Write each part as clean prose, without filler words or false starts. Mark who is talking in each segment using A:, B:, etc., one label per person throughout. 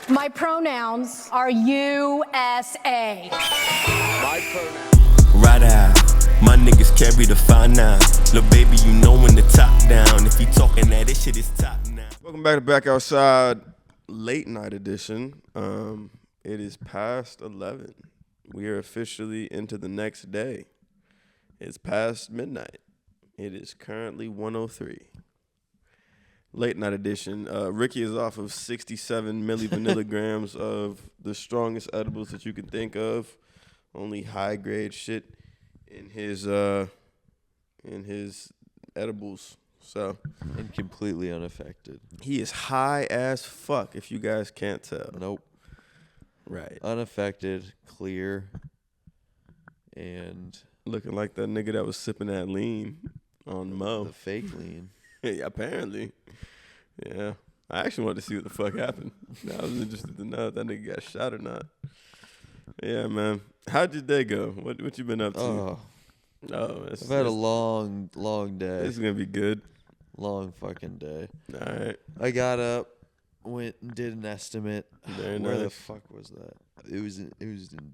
A: My pronouns are USA.
B: My pronouns.
C: Right eye. My niggas carry the 5'9". Lil' baby, you know when the top down. If you talking that, this shit is top now.
B: Welcome back to Back Outside late night edition. It is past 11. We are officially into the next day. It's past midnight. It is currently 1:03. Late night edition. Ricky is off of 67 milligrams of the strongest edibles that you can think of. Only high grade shit in his edibles. So
D: and completely unaffected.
B: he is high as fuck. If you guys can't tell.
D: Nope.
B: Right.
D: Unaffected, clear, and
B: Looking like that nigga that was sipping that lean on Mo.
D: the fake lean.
B: Yeah, apparently. Yeah. I actually wanted to see what the fuck happened. I was interested to know if that nigga got shot or not. Yeah, man. How'd your day go? What you been up to?
D: Oh,
B: I've
D: I've had a long day.
B: This is gonna be good.
D: Long fucking day.
B: All right.
D: I got up, went and did an estimate.
B: Very
D: Where the
B: nice.
D: fuck was that? It was in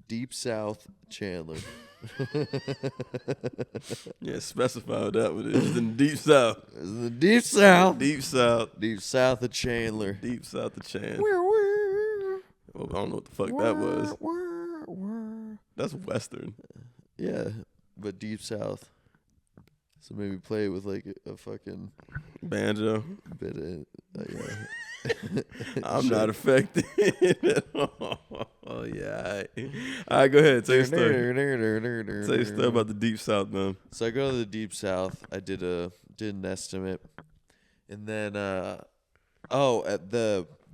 D: Deep South, Chandler.
B: Yeah, specify what that was. It was in Deep South.
D: It was in the Deep South.
B: Deep South.
D: Deep South of Chandler.
B: Deep South of Chan. Well, I don't know what the fuck that was. That's Western.
D: Yeah, but Deep South. So maybe play it with like a fucking
B: Banjo.
D: bit of yeah.
B: I'm not affected at all. Oh, yeah. All right, go ahead. Tell your story. Tell your story about the Deep South, man.
D: So I go to the Deep South. I did an estimate, and then the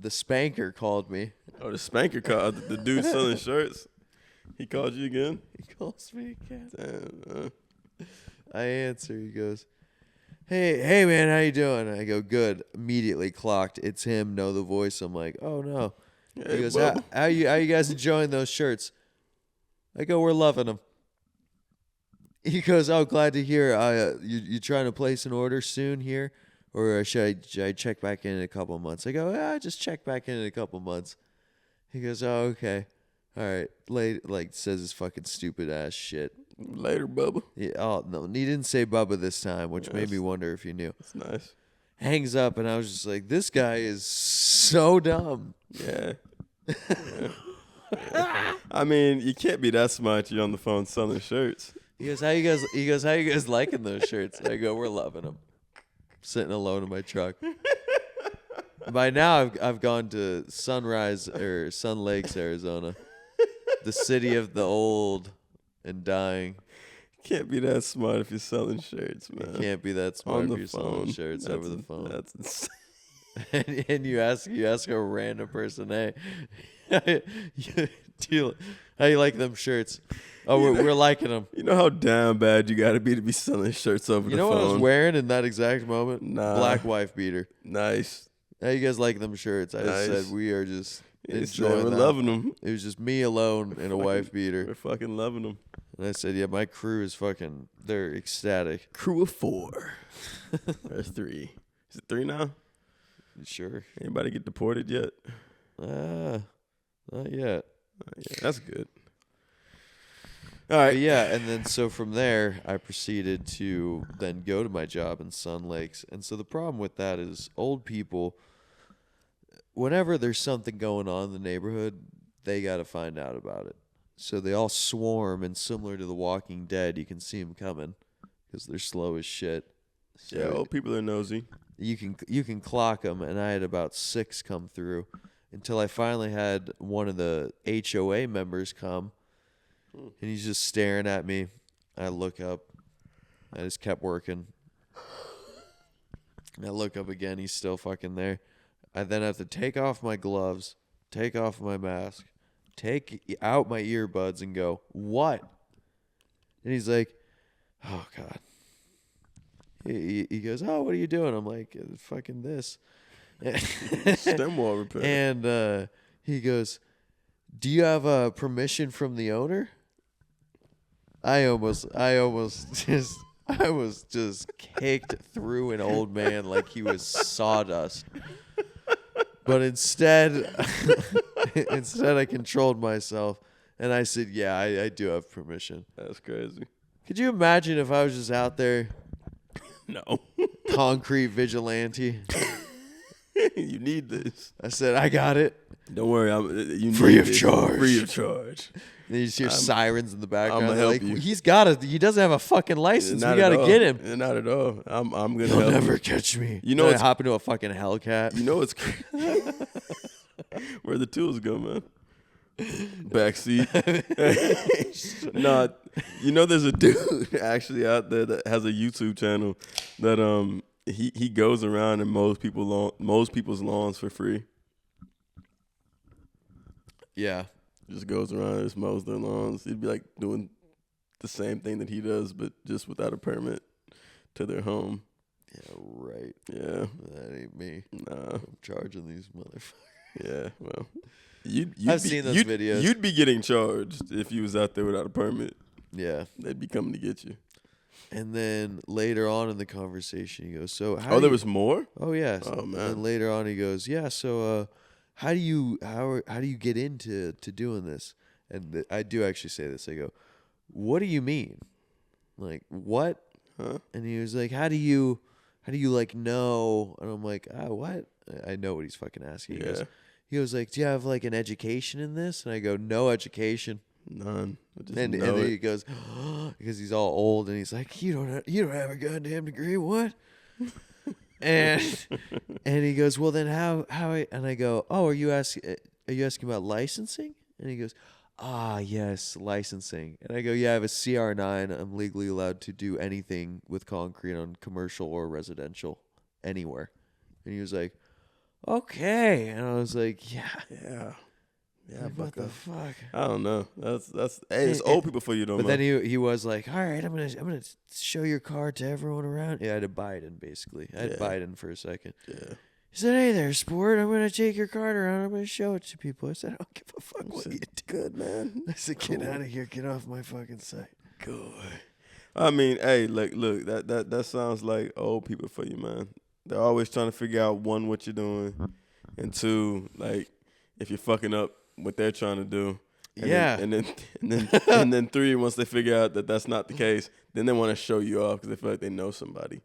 D: spanker called me.
B: Oh, the spanker called. The dude selling shirts. He called you again?
D: He calls me again.
B: Damn,
D: I answer. He goes, "Hey man, how you doing?" I go, "Good." Immediately clocked. It's him. Know the voice. I'm like, "Oh no."
B: Hey,
D: He goes,
B: Bubba.
D: how you guys enjoying those shirts?" I go, "We're loving them." He goes, "Oh, glad to hear. You trying to place an order soon here, or should I check back in a couple of months?" I go, "Just check back in a couple of months." He goes, "Oh, okay, all right." Late, like says his fucking stupid ass shit.
B: Later, Bubba.
D: Yeah, oh no, he didn't say Bubba this time, which made me wonder if he knew.
B: That's nice.
D: Hangs up, and I was just like, "This guy is so dumb."
B: Yeah. Yeah. I mean, you can't be that smart. You're on the phone selling shirts.
D: He goes, "How you guys?" He goes, "How you guys liking those shirts?" I go, "We're loving them." Sitting alone in my truck. By now, I've gone to Sun Lakes, Arizona, the city of the old and dying.
B: Can't be that smart if you're selling shirts, man.
D: You can't be that smart
B: On
D: if
B: the
D: you're
B: phone.
D: selling shirts over the phone.
B: That's insane.
D: and you ask a random person, "Hey, how you like them shirts?" "Oh, we're liking them."
B: You know how damn bad you got to be selling shirts over the
D: You know
B: phone?
D: what I was wearing in that exact moment?
B: Nah.
D: Black wife beater.
B: Nice.
D: How you guys like them shirts? I just
B: Nice.
D: said we are just
B: We're
D: enjoying them.
B: loving them.
D: It was just me alone in a wife
B: We're
D: beater.
B: fucking loving them.
D: And I said, "Yeah, my crew is fucking, they're ecstatic."
B: Crew of 4. Or 3. Is it 3 now?
D: Sure.
B: Anybody get deported yet?
D: Not yet.
B: Yeah, that's good. All right.
D: But yeah, and then so from there, I proceeded to then go to my job in Sun Lakes. And so the problem with that is old people, whenever there's something going on in the neighborhood, they got to find out about it. So they all swarm, and similar to The Walking Dead, you can see them coming because they're slow as shit. So
B: Yeah, old people are nosy.
D: you can clock them, and I had about 6 come through until I finally had one of the HOA members come, and he's just staring at me. I look up. I just kept working. And I look up again. He's still fucking there. I then have to take off my gloves, take off my mask, take out my earbuds, and go, "What?" And he's like, "Oh, God." He goes, "Oh, what are you doing?" I'm like, "Fucking this."
B: Stem wall repair.
D: And he goes, "Do you have permission from the owner?" I was just kicked through an old man like he was sawdust. But instead, Instead, I controlled myself and I said, yeah, I do have permission.
B: That's crazy.
D: Could you imagine if I was just out there,
B: No.
D: concrete vigilante?
B: You need this.
D: I said, I got it.
B: Don't worry. You
D: Free
B: need
D: of
B: this.
D: charge.
B: Free of charge.
D: And you just hear sirens in the background.
B: I'ma
D: They're
B: help
D: like,
B: you.
D: he doesn't have a fucking license.
B: Not
D: We got
B: at
D: to
B: all.
D: get him.
B: Not at all. I'm gonna
D: He'll
B: help
D: never
B: you.
D: catch me.
B: You know
D: Then I
B: it's-
D: hop into a fucking Hellcat.
B: You know what's where the tools go, man? Backseat. Nah, you know there's a dude actually out there that has a YouTube channel that he goes around and mows people's lawns for free.
D: Yeah.
B: Just goes around and just mows their lawns. He'd be like doing the same thing that he does, but just without a permit to their home.
D: Yeah, right.
B: Yeah.
D: That ain't me.
B: Nah.
D: I'm charging these motherfuckers.
B: Yeah. Well, you'd
D: I've
B: be-
D: seen those
B: you'd-
D: videos.
B: You'd be getting charged if you was out there without a permit.
D: Yeah.
B: They'd be coming to get you.
D: And then later on in the conversation, he goes, "So how?"
B: Oh,
D: do
B: there
D: you-"
B: was more?
D: Oh yes.
B: Oh,
D: And
B: man.
D: then later on, he goes, "Yeah. So how do you get into doing this?" And I do actually say this. I go, "What do you mean? Like what?"
B: Huh?
D: And he was like, "How do you like know?" And I'm like, "Ah, what?" I know what he's fucking asking.
B: Yeah.
D: He goes like, "Do you have like an education in this?" And I go, "No education."
B: None. I just
D: And
B: know
D: then
B: it.
D: he goes, because he's all old, and he's like, you don't have a goddamn degree, what? and he goes, well then how? And I go, oh, are you asking about licensing? And he goes, ah, yes, licensing. And I go, yeah, I have a CR9. I'm legally allowed to do anything with concrete on commercial or residential anywhere. And he was like, okay. And I was like, yeah.
B: Yeah,
D: Like, what the
B: bucko.
D: fuck?
B: I don't know. That's hey, it's old people for you though,
D: But
B: man.
D: then he was like, all right, I'm gonna show your card to everyone around. Yeah, to Biden basically. I had
B: Yeah.
D: Biden for a second.
B: Yeah.
D: He said, hey there, sport. I'm gonna take your card around. I'm gonna show it to people. I said, I don't give a fuck what you do.
B: Good, man.
D: I said, get out of here. Get off my fucking site.
B: Good. I mean, hey, look, that sounds like old people for you, man. They're always trying to figure out one, what you're doing, and two, like if you're fucking up what they're trying to do. And
D: Yeah.
B: and then three, once they figure out that that's not the case, then they want to show you off because they feel like they know somebody.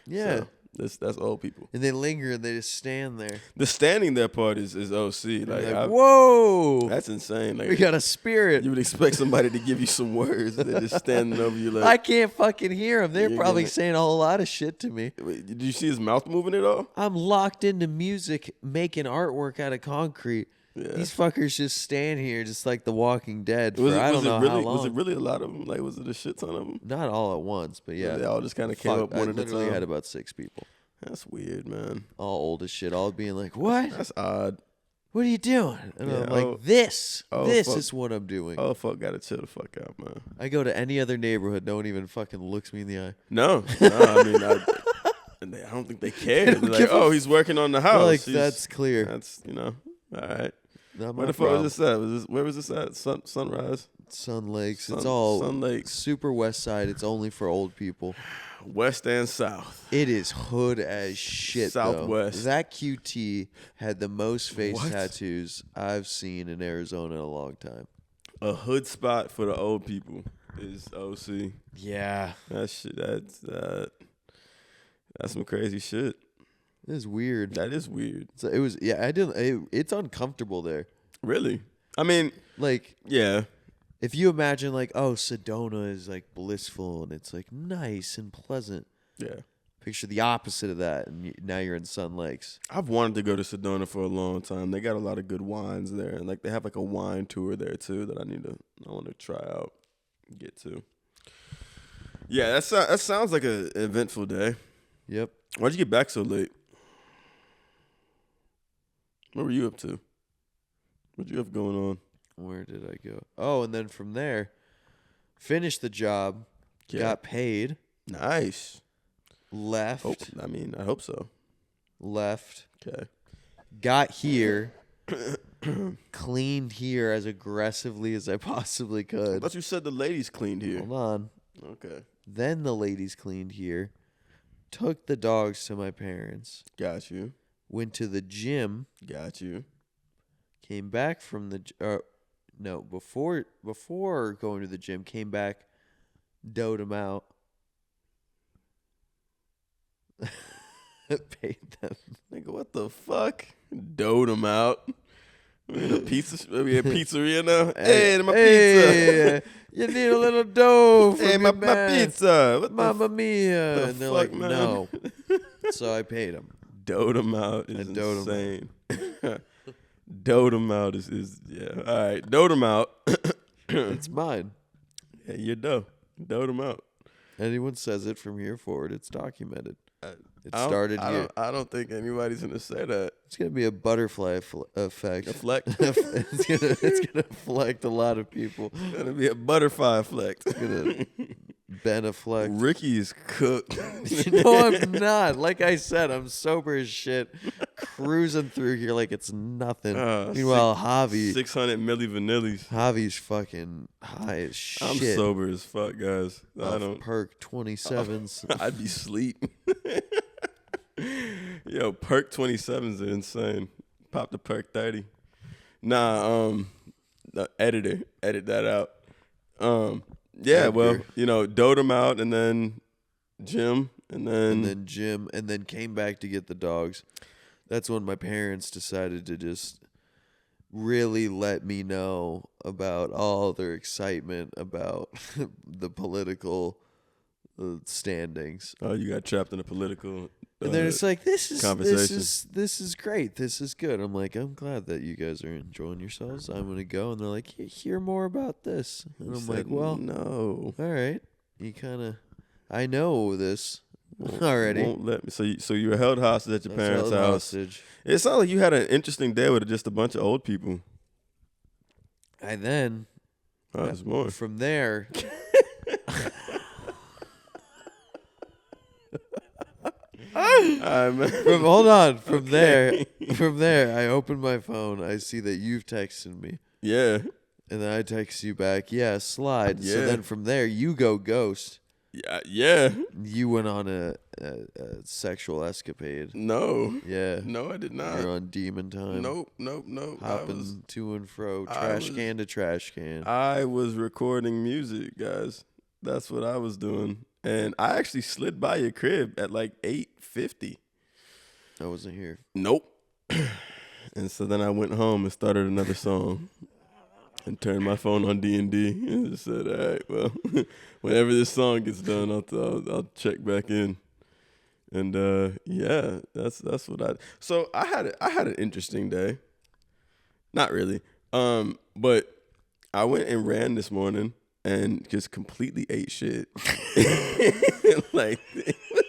D: Yeah.
B: So that's old people.
D: And they linger and they just stand there.
B: The standing there part is OC. Like,
D: Like, whoa.
B: that's insane. Like
D: We got a spirit.
B: you would expect somebody to give you some words. They're just standing over you like.
D: I can't fucking hear them. They're
B: You're
D: probably
B: gonna-
D: saying a whole lot of shit to me.
B: Wait, did you see his mouth moving at all?
D: I'm locked into music, making artwork out of concrete.
B: Yeah.
D: These fuckers just stand here, just like The Walking Dead. For I don't know
B: really,
D: how long.
B: Was it really a lot of them? Like, was it a shit ton of them?
D: Not all at once, but yeah.
B: They all just kind of came
D: Fuck,
B: up
D: I
B: one at a
D: literally
B: time.
D: had about 6 people,
B: That's weird, man.
D: all old as shit, all being like, "What?
B: That's odd.
D: What are you doing?" And
B: Yeah,
D: I'm like,
B: oh.
D: "This
B: Oh,
D: this
B: fuck.
D: is what I'm doing."
B: Oh, fuck, gotta chill the fuck out, man.
D: I go to any other neighborhood, no one even fucking looks me in the eye.
B: No, I mean, I don't think they care. They're like,
D: give a
B: oh, he's working on the house.
D: They're like,
B: He's-
D: that's clear.
B: That's, all right.
D: Not my
B: Where the fuck
D: problem.
B: was this at? Where was this at? Sunrise?
D: Sun Lakes. It's
B: Sun-
D: all
B: Sun Lakes.
D: super west side. It's only for old people.
B: West and South.
D: It is hood as shit.
B: Southwest.
D: Though. That QT had the most face
B: What?
D: tattoos I've seen in Arizona in a long time.
B: A hood spot for the old people is OC.
D: Yeah,
B: That shit, that's some crazy shit.
D: it was weird.
B: That is weird.
D: So it was. Yeah, I didn't. It's uncomfortable there.
B: Really? I mean,
D: Like
B: yeah.
D: if you imagine like, oh, Sedona is like blissful and it's like nice and pleasant.
B: Yeah.
D: Picture the opposite of that, and now you're in Sun Lakes.
B: I've wanted to go to Sedona for a long time. They got a lot of good wines there, and like they have like a wine tour there too that I want to try out, get to. Yeah, that sounds like an eventful day.
D: Yep.
B: Why'd you get back so late? What were you up to? What you have going on?
D: Where did I go? Oh, and then from there, finished the job,
B: Yeah.
D: got paid,
B: Nice.
D: left,
B: I hope so.
D: left,
B: Okay.
D: got here, cleaned here as aggressively as I possibly
B: I
D: could.
B: thought you said the ladies cleaned here.
D: Hold on.
B: Okay.
D: Then the ladies cleaned here, took the dogs to my parents,
B: Got you.
D: went to the gym,
B: Got you.
D: Came back from the no, before going to the gym, came back, doed him out. Paid them.
B: Nigga, what the fuck? Doed him out. We in a pizzeria now. Hey, my pizza.
D: You need a little dough for
B: Hey,
D: me,
B: my pizza. What
D: Mamma mia.
B: the
D: And they're
B: fuck,
D: like,
B: man?
D: no. So I paid him.
B: Doed him out is
D: doed him
B: insane. Doed him out is yeah. All right, doed him out.
D: It's mine.
B: Yeah, you're dope. Doed him out.
D: Anyone says it from here forward, it's documented. It
B: I don't-
D: started
B: I
D: here.
B: don't- I don't think anybody's gonna say that.
D: It's gonna be a butterfly effect.
B: Deflect.
D: it's gonna affect a lot of people.
B: It's gonna be a butterfly effect.
D: It's gonna beneflect.
B: Ricky is cooked.
D: No, I'm not. Like I said, I'm sober as shit, cruising through here like it's nothing. Meanwhile, Havii,
B: 600 milli vanillis.
D: Javi's fucking high as shit.
B: I'm sober as fuck, guys. I
D: Off
B: don't.
D: perk 27s.
B: I'd be sleep. Yo, perk 27s are insane. Pop the perk 30. Nah, the editor, edit that out. Yeah, well, doed him out and then gym and then
D: Gym, and then came back to get the dogs. That's when my parents decided to just really let me know about all their excitement about the political standings.
B: Oh, you got trapped in a political.
D: And then it's like, this is great. This is good. I'm like, I'm glad that you guys are enjoying yourselves. I'm gonna go, and they're like, hear more about this. And I'm like, well,
B: no.
D: all right. You kind of, I know this already.
B: Won't let me. So you were held hostage at your
D: I was
B: parents'
D: held
B: house.
D: hostage.
B: It sounds like you had an interesting day with just a bunch of old people.
D: I then
B: There's more.
D: from there. From there, I open my phone. I see that you've texted me,
B: Yeah.
D: and then I text you back. Yeah, slide. So
B: Yeah.
D: then from there, you go ghost.
B: Yeah.
D: You went on a sexual escapade.
B: No.
D: Yeah.
B: No, I did not.
D: You're on demon time.
B: Nope.
D: Hopping to and fro,
B: I
D: trash
B: was-
D: can to trash can.
B: I was recording music, guys. That's what I was doing. And I actually slid by your crib at like 8:50.
D: I wasn't here.
B: Nope. And so then I went home and started another song and turned my phone on D&D and just said, all right, well, whenever this song gets done, I'll check back in. And yeah, that's what So I had an interesting day. Not really. But I went and ran this morning and just completely ate shit. Like, it was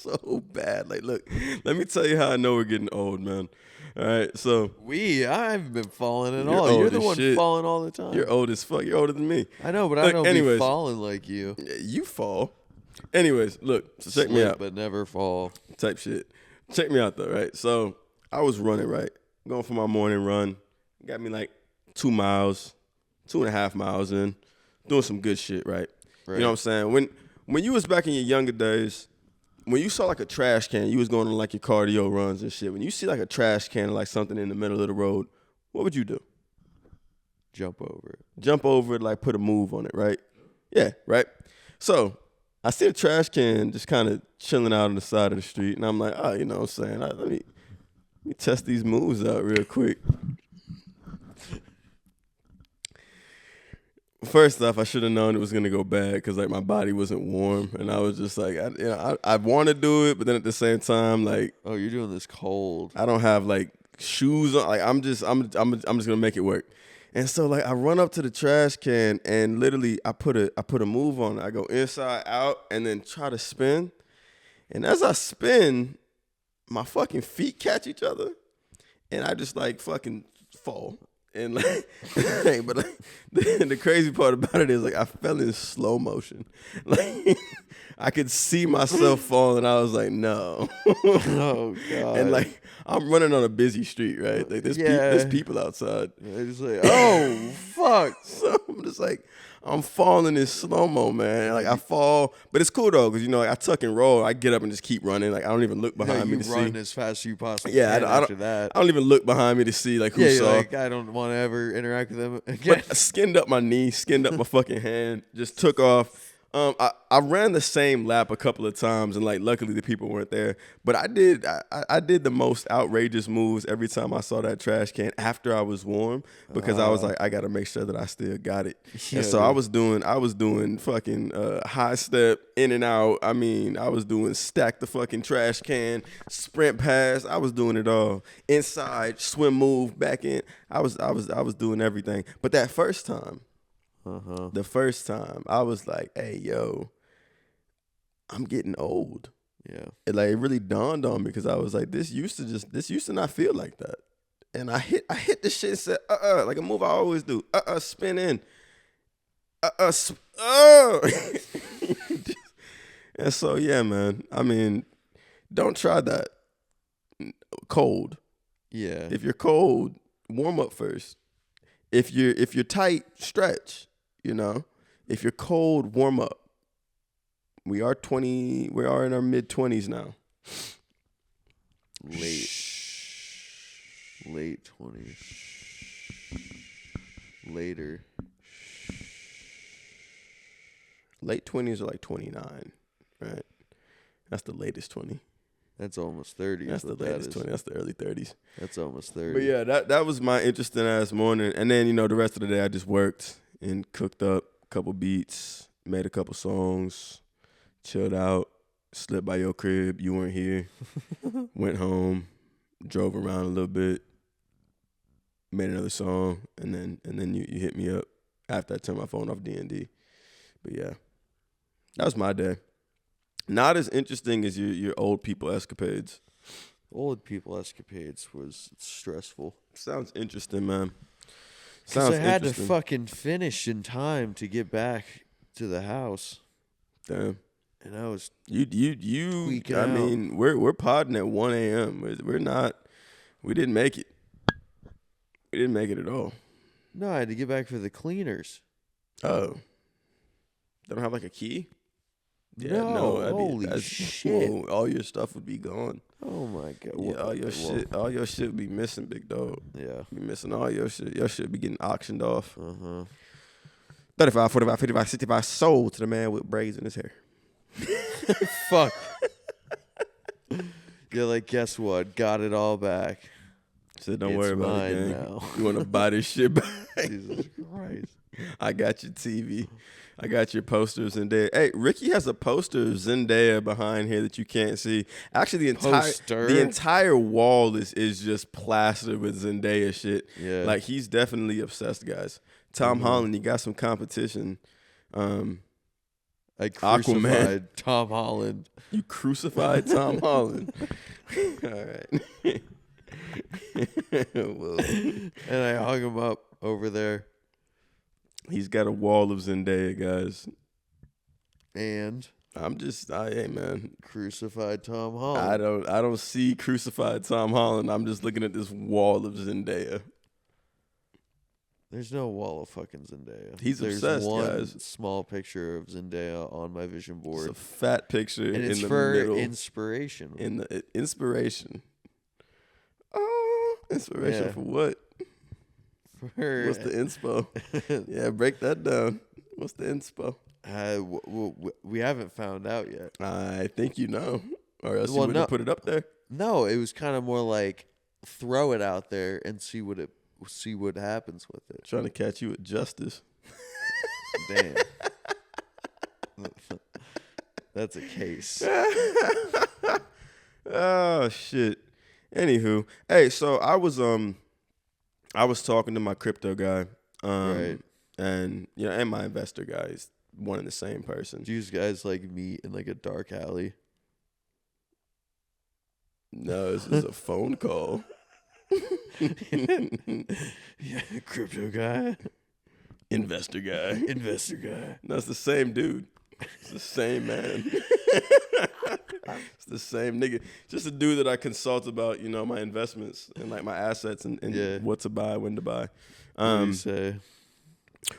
B: so bad. Like, look, let me tell you how I know we're getting old, man. All right, so
D: I haven't been falling at
B: You're
D: all.
B: old
D: You're the
B: as
D: one
B: shit.
D: falling all the time.
B: you're old as fuck. You're older than me.
D: I know, but I
B: Look,
D: don't
B: anyways.
D: be falling like you.
B: You fall. Anyways, look, so check me
D: Slip
B: out.
D: but never fall.
B: Type shit. Check me out though, right? So I was running, right? Going for my morning run. Got me like 2 miles, 2.5 miles in. Doing some good shit, right? You know what I'm saying? When you was back in your younger days, when you saw like a trash can, you was going on like your cardio runs and shit. When you see like a trash can or like something in the middle of the road, what would you do?
D: Jump over it.
B: Jump over it, like put a move on it, right? Yeah, right? So I see a trash can just kind of chilling out on the side of the street, and I'm like, oh, you know what I'm saying? Let me test these moves out real quick. First off, I should have known it was gonna go bad because like my body wasn't warm, and I was just like, I want to do it, but then at the same time, like,
D: Oh, you're doing this cold.
B: I don't have like shoes on. Like I'm just gonna make it work. And so like I run up to the trash can and literally I put a move on it. I go inside out and then try to spin. And as I spin, my fucking feet catch each other, and I just like fucking fall. And like, but like, the crazy part about it is like I fell in slow motion. Like I could see myself falling. I was like, no.
D: Oh God.
B: And like I'm running on a busy street, right? Like there's people outside.
D: It's like, oh fuck.
B: So I'm just like, I'm falling in slow-mo, man. Like I fall, but it's cool though, because I tuck and roll. I get up and just keep running. Like I don't even look behind me to
D: run
B: see.
D: as fast as you possibly
B: Yeah,
D: can after that.
B: I don't even look behind me to see like who
D: Yeah,
B: saw.
D: like I don't want to ever interact with them again.
B: But I skinned up my knee, skinned up my fucking hand, just took off. I ran the same lap a couple of times, and like luckily the people weren't there. But I did the most outrageous moves every time I saw that trash can after I was warm, because I was like, I gotta make sure that I still got it.
D: Yeah,
B: and so I was doing fucking high step in and out. I mean, I was doing stack the fucking trash can, sprint pass. I was doing it all. Inside, swim move, back in. I was doing everything. But that first time. The first time I was like, "Hey, yo, I'm getting old."
D: Yeah,
B: It really dawned on me, because I was like, "This used to not feel like that." And I hit the shit and said, like a move I always do, spin in, And so yeah, man. I mean, don't try that cold.
D: yeah.
B: If you're cold, warm up first. If you're tight, stretch. If you're cold, warm up. We are in our mid-20s now.
D: Late 20s. Later.
B: Late 20s are like 29, right? That's the latest 20.
D: That's almost 30.
B: That's the latest 20. That's the early 30s.
D: That's almost 30.
B: But yeah, that was my interesting ass morning. And then, the rest of the day I just worked and cooked up a couple beats, made a couple songs, chilled out, slipped by your crib. You weren't here. Went home, drove around a little bit, made another song, and then you hit me up after I turned my phone off D&D. But yeah, that was my day. Not as interesting as your old people escapades.
D: Old people escapades was stressful.
B: Sounds interesting, man.
D: Because I had to
B: interesting.
D: fucking finish in time to get back to the house.
B: Damn.
D: And I was
B: You
D: tweaking
B: I
D: out.
B: mean, we're podding at 1 a.m. We didn't make it. We didn't make it at all.
D: No, I had to get back for the cleaners.
B: Oh. They don't have like a key?
D: No,
B: that'd
D: holy shit.
B: Whoa, all your stuff would be gone.
D: Oh my god.
B: Yeah, all your shit would be missing, big dog.
D: Yeah.
B: Be missing all your shit. Your shit be getting auctioned off.
D: 35,
B: 45, 55, 65 sold to the man with braids in his hair.
D: Fuck. You're like, guess what? Got it all back.
B: Said, don't
D: It's
B: worry about
D: mine
B: it, gang.
D: now.
B: You want to buy this shit back?
D: Jesus Christ.
B: I got your TV. I got your posters in there. Hey, Ricky has a poster of Zendaya behind here that you can't see. Actually, the entire wall is just plastered with Zendaya shit.
D: Yeah.
B: Like, he's definitely obsessed, guys. Tom Holland, you got some competition.
D: I crucified
B: Aquaman.
D: Tom Holland.
B: You crucified Tom Holland. All right. Well,
D: And I hung him up over there.
B: he's got a wall of Zendaya, guys.
D: And
B: Hey man,
D: crucified Tom Holland.
B: I don't see crucified Tom Holland. I'm just looking at this wall of Zendaya.
D: There's no wall of fucking Zendaya.
B: He's
D: There's
B: obsessed,
D: one
B: guys.
D: small picture of Zendaya on my vision board.
B: It's a fat picture
D: And it's
B: in the
D: for
B: middle.
D: inspiration.
B: Inspiration. Oh, inspiration
D: Yeah.
B: for what?
D: For,
B: What's the inspo? Yeah, break that down. What's the inspo?
D: we haven't found out yet.
B: I think you know, or else you
D: Well,
B: wouldn't
D: no.
B: have put it up there.
D: No, it was kind of more like throw it out there and see what happens with it.
B: Trying to catch you at justice.
D: Damn. That's a case.
B: Oh shit. Anywho, hey, so I was talking to my crypto guy,
D: Right.
B: and and my investor guy is one and the same person.
D: Do you guys like meet in like a dark alley?
B: No, this is a phone call.
D: Yeah, crypto guy,
B: Investor guy.
D: investor guy.
B: That's the same dude. It's the same man. It's the same nigga. Just a dude that I consult about, my investments and like my assets and what to buy, when to buy.
D: What do you say?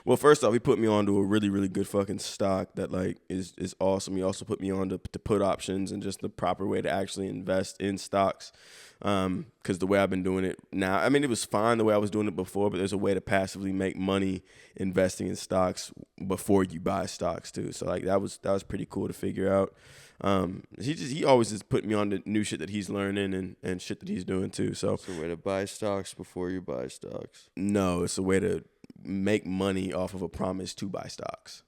B: Well, first off, he put me on to a really, really good fucking stock that like is awesome. He also put me on to put options and just the proper way to actually invest in stocks. Because the way I've been doing it now, I mean, it was fine the way I was doing it before, but there's a way to passively make money investing in stocks before you buy stocks too. So like that was pretty cool to figure out. He always just put me on the new shit that he's learning and shit that he's doing too. So
D: It's a way to buy stocks before you buy stocks.
B: no, it's a way to make money off of a promise to buy stocks.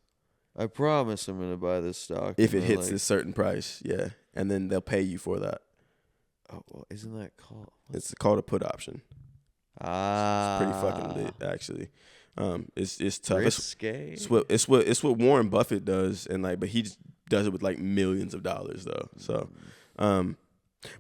D: I promise I'm gonna buy this stock
B: If it
D: and
B: hits a certain price, yeah. And then they'll pay you for that.
D: Oh, well, isn't that called?
B: It's called a put option.
D: Ah,
B: Pretty fucking lit, actually. It's tough.
D: Risque.
B: It's what Warren Buffett does, and like, but he just does it with like millions of dollars though. So,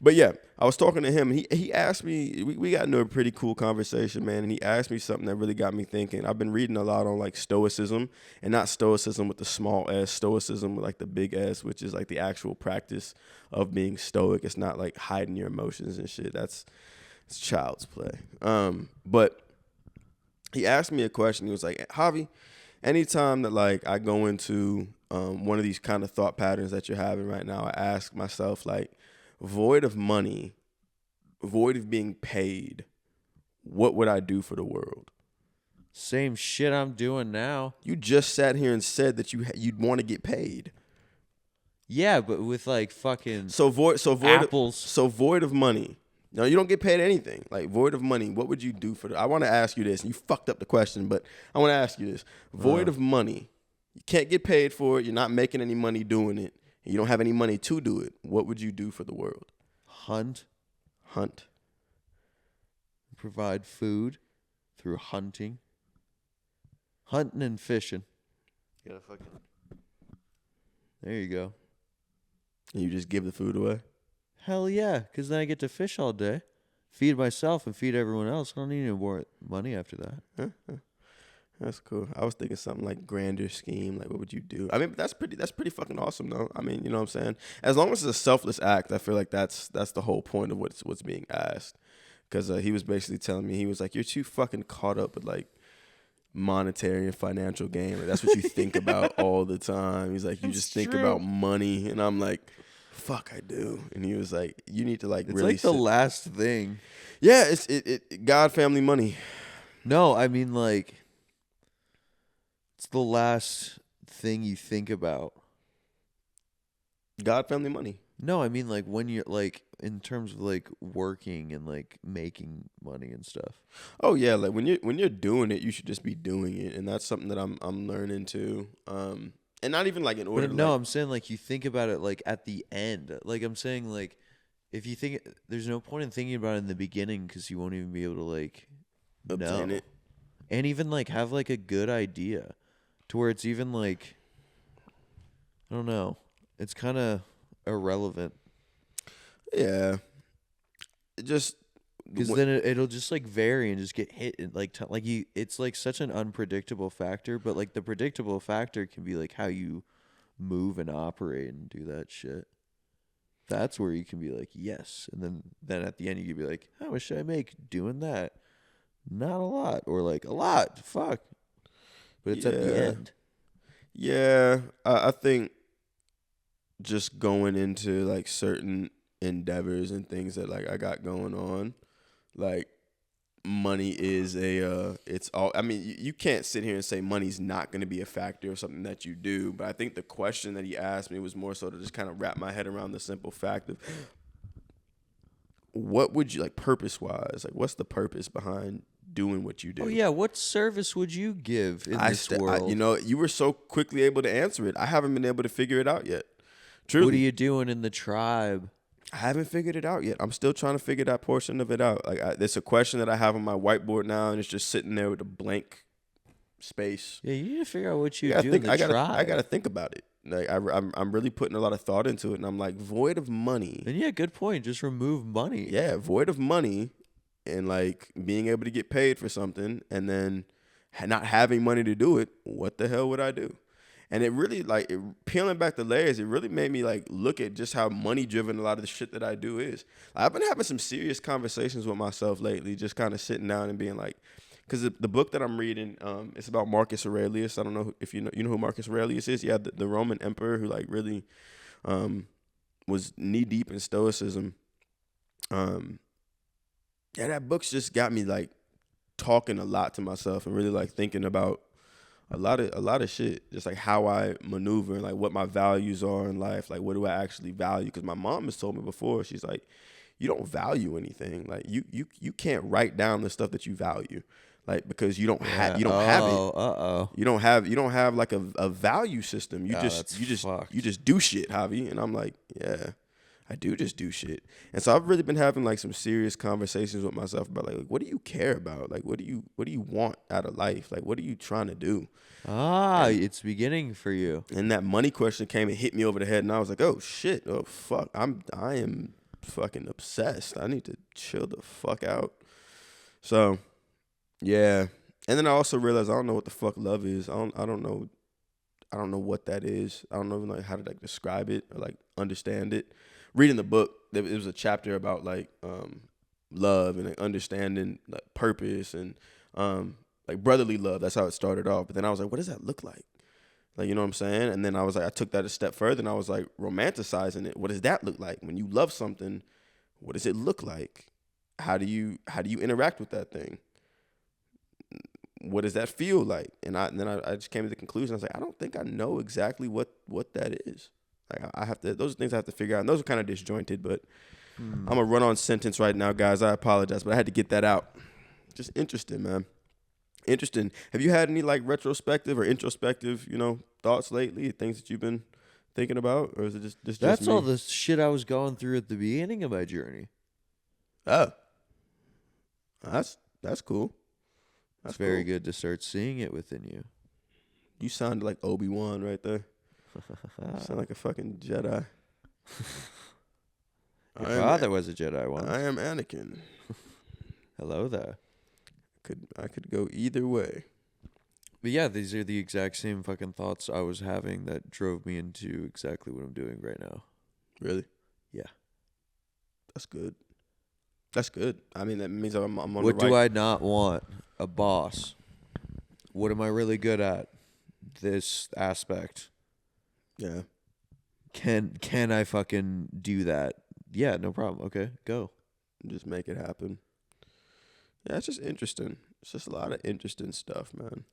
B: but yeah, I was talking to him, and he asked me. We got into a pretty cool conversation, man. And he asked me something that really got me thinking. I've been reading a lot on like stoicism, and not stoicism with the small s, stoicism with like the big S, which is like the actual practice of being stoic. It's not like hiding your emotions and shit. It's child's play. But he asked me a question. He was like, Javi, anytime that like I go into one of these kind of thought patterns that you're having right now, I ask myself like, void of money, void of being paid, what would I do for the world?
D: Same shit I'm doing now.
B: You just sat here and said that you'd want to get paid.
D: Yeah, but with like fucking
B: void
D: apples.
B: Void of money. No, you don't get paid anything. Like void of money, what would you do for I want to ask you this. You fucked up the question, but I want to ask you this. Void of money. You can't get paid for it. You're not making any money doing it. And you don't have any money to do it. What would you do for the world?
D: Hunt. Provide food through hunting. Hunting and fishing. You gotta fucking. There you go.
B: And you just give the food away?
D: Hell yeah, because then I get to fish all day, feed myself and feed everyone else. I don't need any more money after that.
B: That's cool. I was thinking something like grander scheme. Like, what would you do? I mean, that's pretty fucking awesome, though. I mean, you know what I'm saying? As long as it's a selfless act, I feel like that's the whole point of what's being asked. Because he was basically telling me, he was like, you're too fucking caught up with like monetary and financial gain. Like, that's what you think about all the time. He's like, you just think about money, and I'm like, fuck, I do. And he was like, you need to like
D: It's
B: really
D: like the last thing.
B: Yeah, it's God, family, money.
D: No, I mean like it's the last thing you think about.
B: God, family, money.
D: No, I mean like when you're like in terms of like working and like making money and stuff.
B: Oh yeah, like when you're doing it, you should just be doing it, and that's something that I'm learning too. And not even like in order.
D: But no, I'm saying like you think about it like at the end. Like I'm saying like if you think there's no point in thinking about it in the beginning because you won't even be able to like
B: obtain it,
D: and even like have like a good idea to where it's even like I don't know. It's kind of irrelevant.
B: Yeah. Just
D: because then it'll just like vary and just get hit and like it's like such an unpredictable factor, but like the predictable factor can be like how you move and operate and do that shit. That's where you can be like yes, and then at the end you can be like, how much should I make doing that? Not a lot, or like a lot. Fuck, but it's at the end.
B: Yeah, I think just going into like certain endeavors and things that like I got going on, like money is it's all, I mean, you can't sit here and say money's not going to be a factor of something that you do, but I think the question that he asked me was more so to just kind of wrap my head around the simple fact of what would you like purpose wise, like what's the purpose behind doing what you do?
D: Oh yeah, what service would you give in this world?
B: You were so quickly able to answer it. I haven't been able to figure it out yet. Truly.
D: What are you doing in the tribe?
B: I haven't figured it out yet. I'm still trying to figure that portion of it out. Like, it's a question that I have on my whiteboard now, and it's just sitting there with a blank space.
D: Yeah, you need to figure out what you do in the tribe.
B: I gotta think about it. Like, I'm really putting a lot of thought into it, and I'm like, void of money.
D: And yeah, good point. Just remove money.
B: Yeah, void of money, and like being able to get paid for something, and then not having money to do it. What the hell would I do? And it really, like, peeling back the layers, it really made me, like, look at just how money-driven a lot of the shit that I do is. Like, I've been having some serious conversations with myself lately, just kind of sitting down and being like, because the book that I'm reading, it's about Marcus Aurelius. I don't know if you know who Marcus Aurelius is. Yeah, the Roman emperor who, like, really was knee-deep in Stoicism. Yeah, that book's just got me, like, talking a lot to myself and really, like, thinking about a lot of shit, just like how I maneuver and like what my values are in life, like what do I actually value? Because my mom has told me before, she's like, you don't value anything. Like you can't write down the stuff that you value, like because you don't have it. You don't have like a value system. You just do shit, Havii. And I'm like, yeah, I do just do shit. And so I've really been having like some serious conversations with myself about like what do you care about? Like what do you want out of life? Like what are you trying to do?
D: It's beginning for you.
B: And that money question came and hit me over the head, and I was like, oh shit, oh fuck, I am fucking obsessed. I need to chill the fuck out. So yeah. And then I also realized I don't know what the fuck love is. I don't know what that is. I don't know like how to like describe it or like understand it. Reading the book, it was a chapter about like love and like, understanding like purpose and like brotherly love. That's how it started off. But then I was like, what does that look like? Like, you know what I'm saying? And then I was like, I took that a step further and I was like romanticizing it. What does that look like? When you love something, what does it look like? How do you interact with that thing? What does that feel like? And then I just came to the conclusion. I was like, I don't think I know exactly what that is. Like I have to, those are things I have to figure out. And those are kind of disjointed, but I'm a run-on sentence right now, guys. I apologize, but I had to get that out. Just interesting, man. Interesting. Have you had any like retrospective or introspective, thoughts lately? Things that you've been thinking about, or is it just
D: That's
B: me?
D: all the shit I was going through at the beginning of my journey.
B: Oh, that's cool.
D: It's very good to start seeing it within you.
B: You sounded like Obi-Wan right there. You sound like a fucking Jedi.
D: Your father was a Jedi once.
B: I am Anakin.
D: Hello there.
B: I could go either way.
D: But yeah, these are the exact same fucking thoughts I was having that drove me into exactly what I'm doing right now.
B: Really?
D: Yeah.
B: That's good. That's good. I mean, that means I'm on
D: What
B: the right.
D: do I not want? A boss. What am I really good at? This aspect.
B: Yeah.
D: Can I fucking do that? Yeah, no problem. Okay, go.
B: Just make it happen. Yeah, it's just interesting. It's just a lot of interesting stuff, man.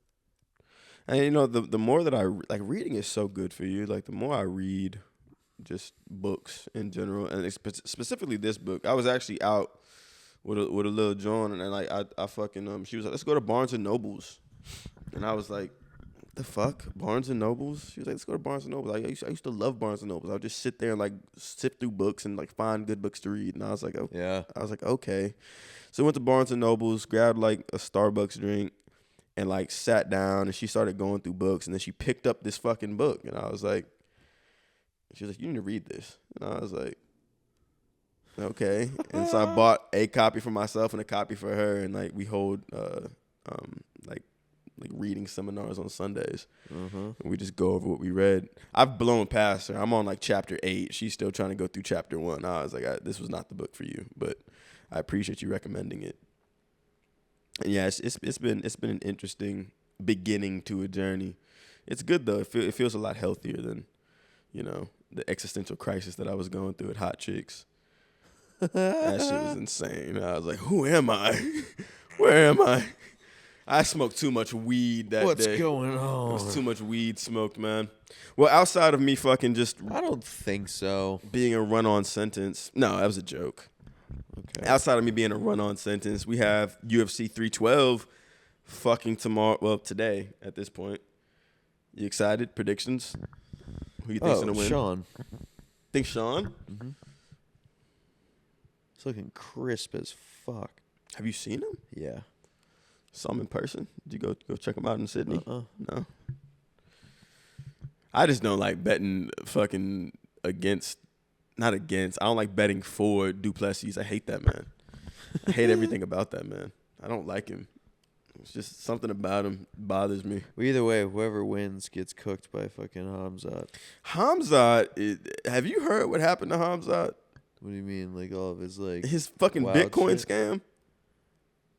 B: And the more that I like, reading is so good for you. Like the more I read, just books in general, and specifically this book. I was actually out with a little John, and like I fucking she was like, let's go to Barnes and Nobles, and I was like, the fuck, Barnes and Nobles? She was like, let's go to Barnes and Nobles. Like, I used to love Barnes and Nobles. I would just sit there and like sift through books and like find good books to read. And I was like, oh,
D: Yeah.
B: I was like, okay. So I went to Barnes and Nobles, grabbed like a Starbucks drink, and like sat down. And she started going through books, and then she picked up this fucking book, and I was like, she was like, you need to read this. And I was like, okay. And so I bought a copy for myself and a copy for her, and like we hold like reading seminars on Sundays. And we just go over what we read. I've blown past her. I'm on like chapter 8. She's still trying to go through chapter 1. I was like, this was not the book for you, but I appreciate you recommending it. And yeah, it's been an interesting beginning to a journey. It's good though. It feels a lot healthier than, the existential crisis that I was going through at Hot Chicks. That shit was insane. I was like, who am I? Where am I? I smoked too much weed that day.
D: What's going on?
B: There was too much weed smoked, man. Well, outside of me fucking just
D: I don't think so.
B: being a run-on sentence. No, that was a joke.
D: Okay.
B: Outside of me being a run-on sentence, we have UFC 312 fucking tomorrow. Well, today at this point. You excited? Predictions? Who you think's gonna win?
D: Sean.
B: Think Sean?
D: Mm-hmm. It's looking crisp as fuck.
B: Have you seen him?
D: Yeah.
B: Saw him in person? Did you go check him out in Sydney?
D: No.
B: I just don't like betting fucking against. Not against. I don't like betting for Duplessis. I hate that man. I hate everything about that man. I don't like him. It's just something about him bothers me.
D: Well, either way, whoever wins gets cooked by fucking Hamzat.
B: Hamzat, have you heard what happened to Hamzat?
D: What do you mean? Like all of his like
B: His fucking
D: wild
B: Bitcoin
D: shit?
B: scam?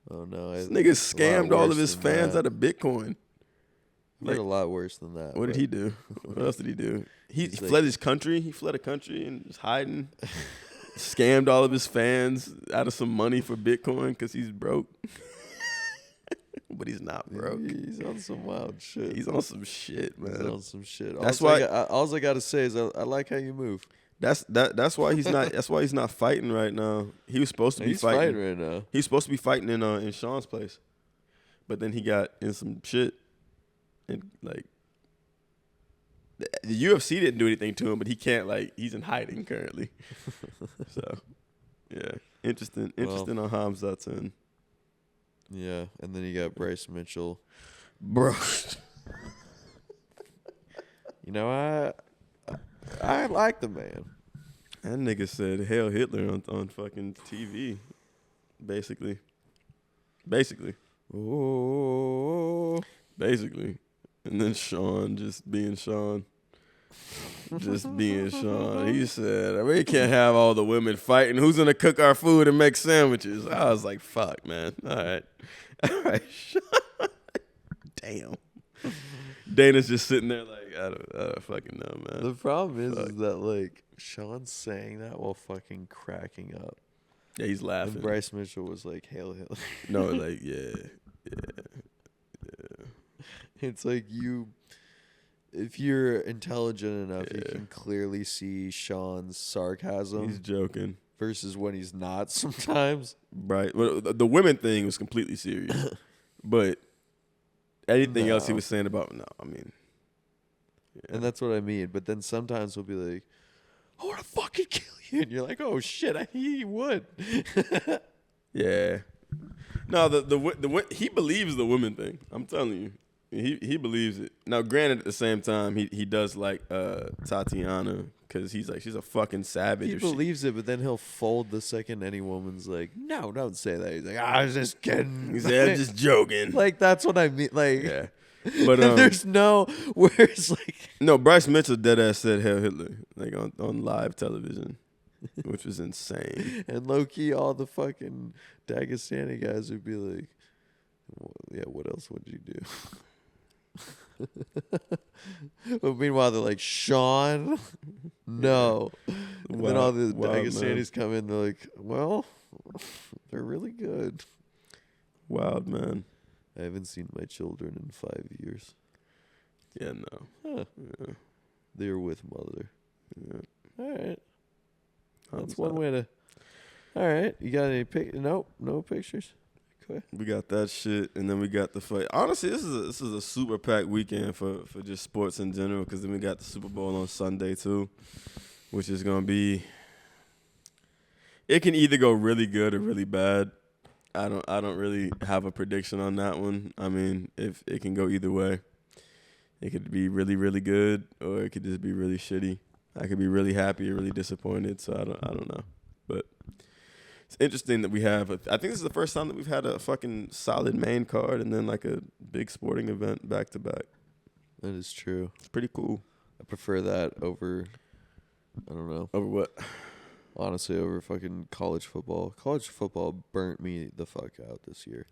D: Oh no,
B: This nigga scammed all of his fans
D: that.
B: out of Bitcoin.
D: I've heard a lot worse than that.
B: What did
D: but
B: he do? What else did he do? He
D: He's
B: fled
D: like-
B: his country. He fled a country and was hiding. Scammed all of his fans out of some money for Bitcoin because he's broke. But he's not broke.
D: He's on some wild shit.
B: He's on some shit, man.
D: He's on some shit.
B: That's
D: all
B: why-
D: all I gotta say is I like how you move.
B: That's why he's not. That's why he's not fighting right now. He was supposed to be
D: He's
B: fighting.
D: fighting right now.
B: He's supposed to be fighting in Sean's place, but then he got in some shit, and like the UFC didn't do anything to him, but he can't he's in hiding currently. So yeah, interesting on Hamzat's end,
D: Yeah, and then you got Bryce Mitchell.
B: bro.
D: You know, I like the man.
B: That nigga said "Hail Hitler" on fucking TV, basically.
D: Oh,
B: And then Sean just being Sean. He said, we can't have all the women fighting. Who's going to cook our food and make sandwiches? I was like, fuck, man. All right, Sean. Damn. Dana's just sitting there like, I don't fucking know, man.
D: the problem is that like Sean's saying that while fucking cracking up.
B: Yeah, he's laughing.
D: And Bryce Mitchell was like, "Hail Hitler."
B: No, like, yeah.
D: It's like if you're intelligent enough, you can clearly see Sean's sarcasm
B: He's joking.
D: versus when he's not sometimes.
B: Right. Well, the women thing was completely serious. But anything else he was saying about, no, I mean. Yeah.
D: And that's what I mean. But then sometimes he'll be like, "I want to fucking kill you," and you're like, "Oh shit, he would."
B: Yeah. No, he believes the women thing. I'm telling you, he believes it. Now, granted, at the same time, he does like Tatiana because he's like she's a fucking savage.
D: He believes it, but then he'll fold the second any woman's like, "No, don't say that." He's like, "I was just kidding."
B: He said, "I'm just joking."
D: Like that's what I mean. Like,
B: Yeah. But
D: there's no where it's like,
B: no, Bryce Mitchell dead ass said "Hail Hitler" like on live television, which was insane.
D: and low key, all the fucking Dagestani guys would be like, well, "Yeah, what else would you do?" But meanwhile, they're like, "Sean, no." And then all the
B: Wild, man.
D: Dagestanis come in. They're like, "Well, they're really good."
B: Wild, man.
D: I haven't seen my children in 5 years.
B: Yeah, no.
D: Huh.
B: Yeah.
D: They're with mother.
B: Yeah.
D: All right. That's
B: Hamzat.
D: one way to. All right. You got any Nope. No pictures. Okay.
B: We got that shit, and then we got the fight. Honestly, this is a super packed weekend for just sports in general, because then we got the Super Bowl on Sunday too, which is gonna be. It can either go really good or really bad. I don't really have a prediction on that one. I mean, if it can go either way, it could be really really good, or it could just be really shitty. I could be really happy or really disappointed. So I don't know, but. It's interesting that we have. I think this is the first time that we've had a fucking solid main card and then like a big sporting event back to back.
D: That is true.
B: It's pretty cool.
D: I prefer that over. I don't know.
B: Over what?
D: Honestly, over fucking college football. College football burnt me the fuck out this year.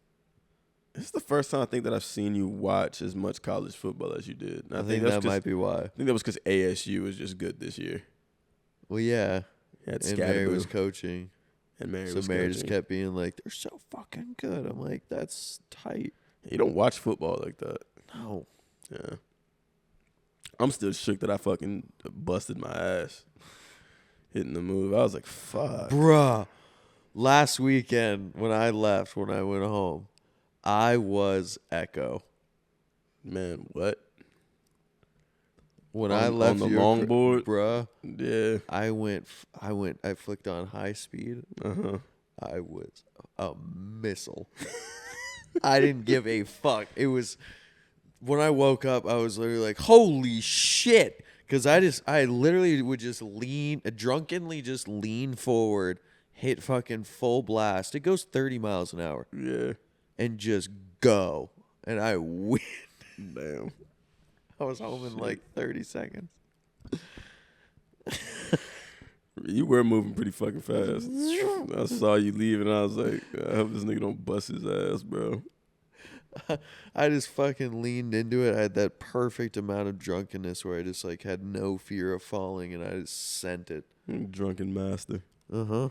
B: This is the first time I think that I've seen you watch as much college football as you did. And
D: I think that might be why.
B: I think that was because ASU was just good this year.
D: Well, yeah.
B: You had
D: And Mary was
B: Scatterboo,
D: coaching.
B: and Mary
D: So
B: was
D: Mary
B: coaching.
D: just kept being like, "They're so fucking good." I'm like, "That's tight."
B: You don't watch football like that.
D: No.
B: Yeah. I'm still shook that I fucking busted my ass hitting the move. I was like, fuck.
D: Bruh. Last weekend when I left, when I went home, I was Echo.
B: Man, what?
D: When
B: On-
D: I left
B: on the
D: your
B: longboard?
D: bruh,
B: Yeah.
D: I flicked on high speed.
B: Uh-huh.
D: I was a missile. I didn't give a fuck. It was when I woke up, I was literally like, "Holy shit!" Because I literally would just drunkenly just lean forward, hit fucking full blast. It goes 30 miles an hour.
B: Yeah.
D: and just go. And I win.
B: Damn.
D: I was home in like 30 seconds.
B: You were moving pretty fucking fast. I saw you leave, and I was like, I hope this nigga don't bust his ass, bro.
D: I just fucking leaned into it. I had that perfect amount of drunkenness where I just like had no fear of falling, and I just sent it.
B: Drunken master.
D: Uh-huh.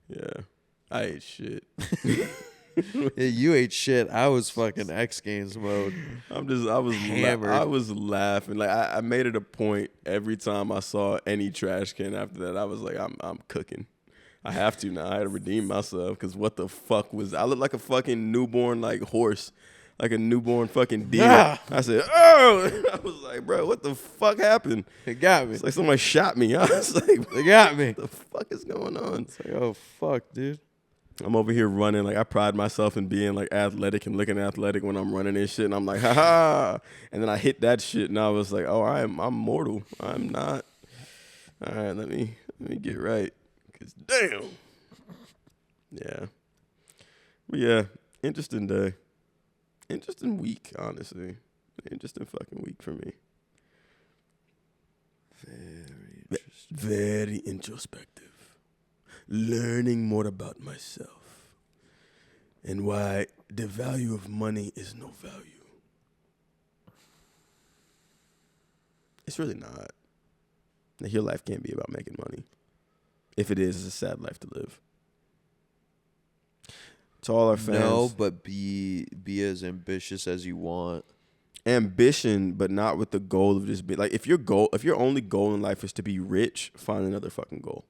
B: Yeah. I ate shit.
D: Yeah, you ate shit. I was fucking X Games mode.
B: I was
D: Hammered.
B: I was laughing. Like I made it a point every time I saw any trash can after that. I was like, I'm cooking. I have to now. I had to redeem myself because what the fuck was I looked like a fucking newborn like horse, like a newborn fucking deer.
D: Ah.
B: I said, oh, I was like, bro, what the fuck happened?
D: They got me.
B: It's like somebody shot me. I was like,
D: They got me.
B: what the fuck is going on?
D: It's like, oh fuck, dude.
B: I'm over here running. Like, I pride myself in being, like, athletic and looking athletic when I'm running and shit. And I'm like, ha-ha. And then I hit that shit, and I was like, oh, I'm mortal. I'm not. All right, let me get right. Because, damn. Yeah. But, yeah, interesting day. Interesting week, honestly. Interesting fucking week for me.
D: Very interesting.
B: Very introspective. Learning more about myself and why the value of money is no value. It's really not. Like, your life can't be about making money. If it is, it's a sad life to live. To all our fans.
D: No, but be as ambitious as you want.
B: Ambition, but not with the goal of just being like, if your only goal in life is to be rich, find another fucking goal.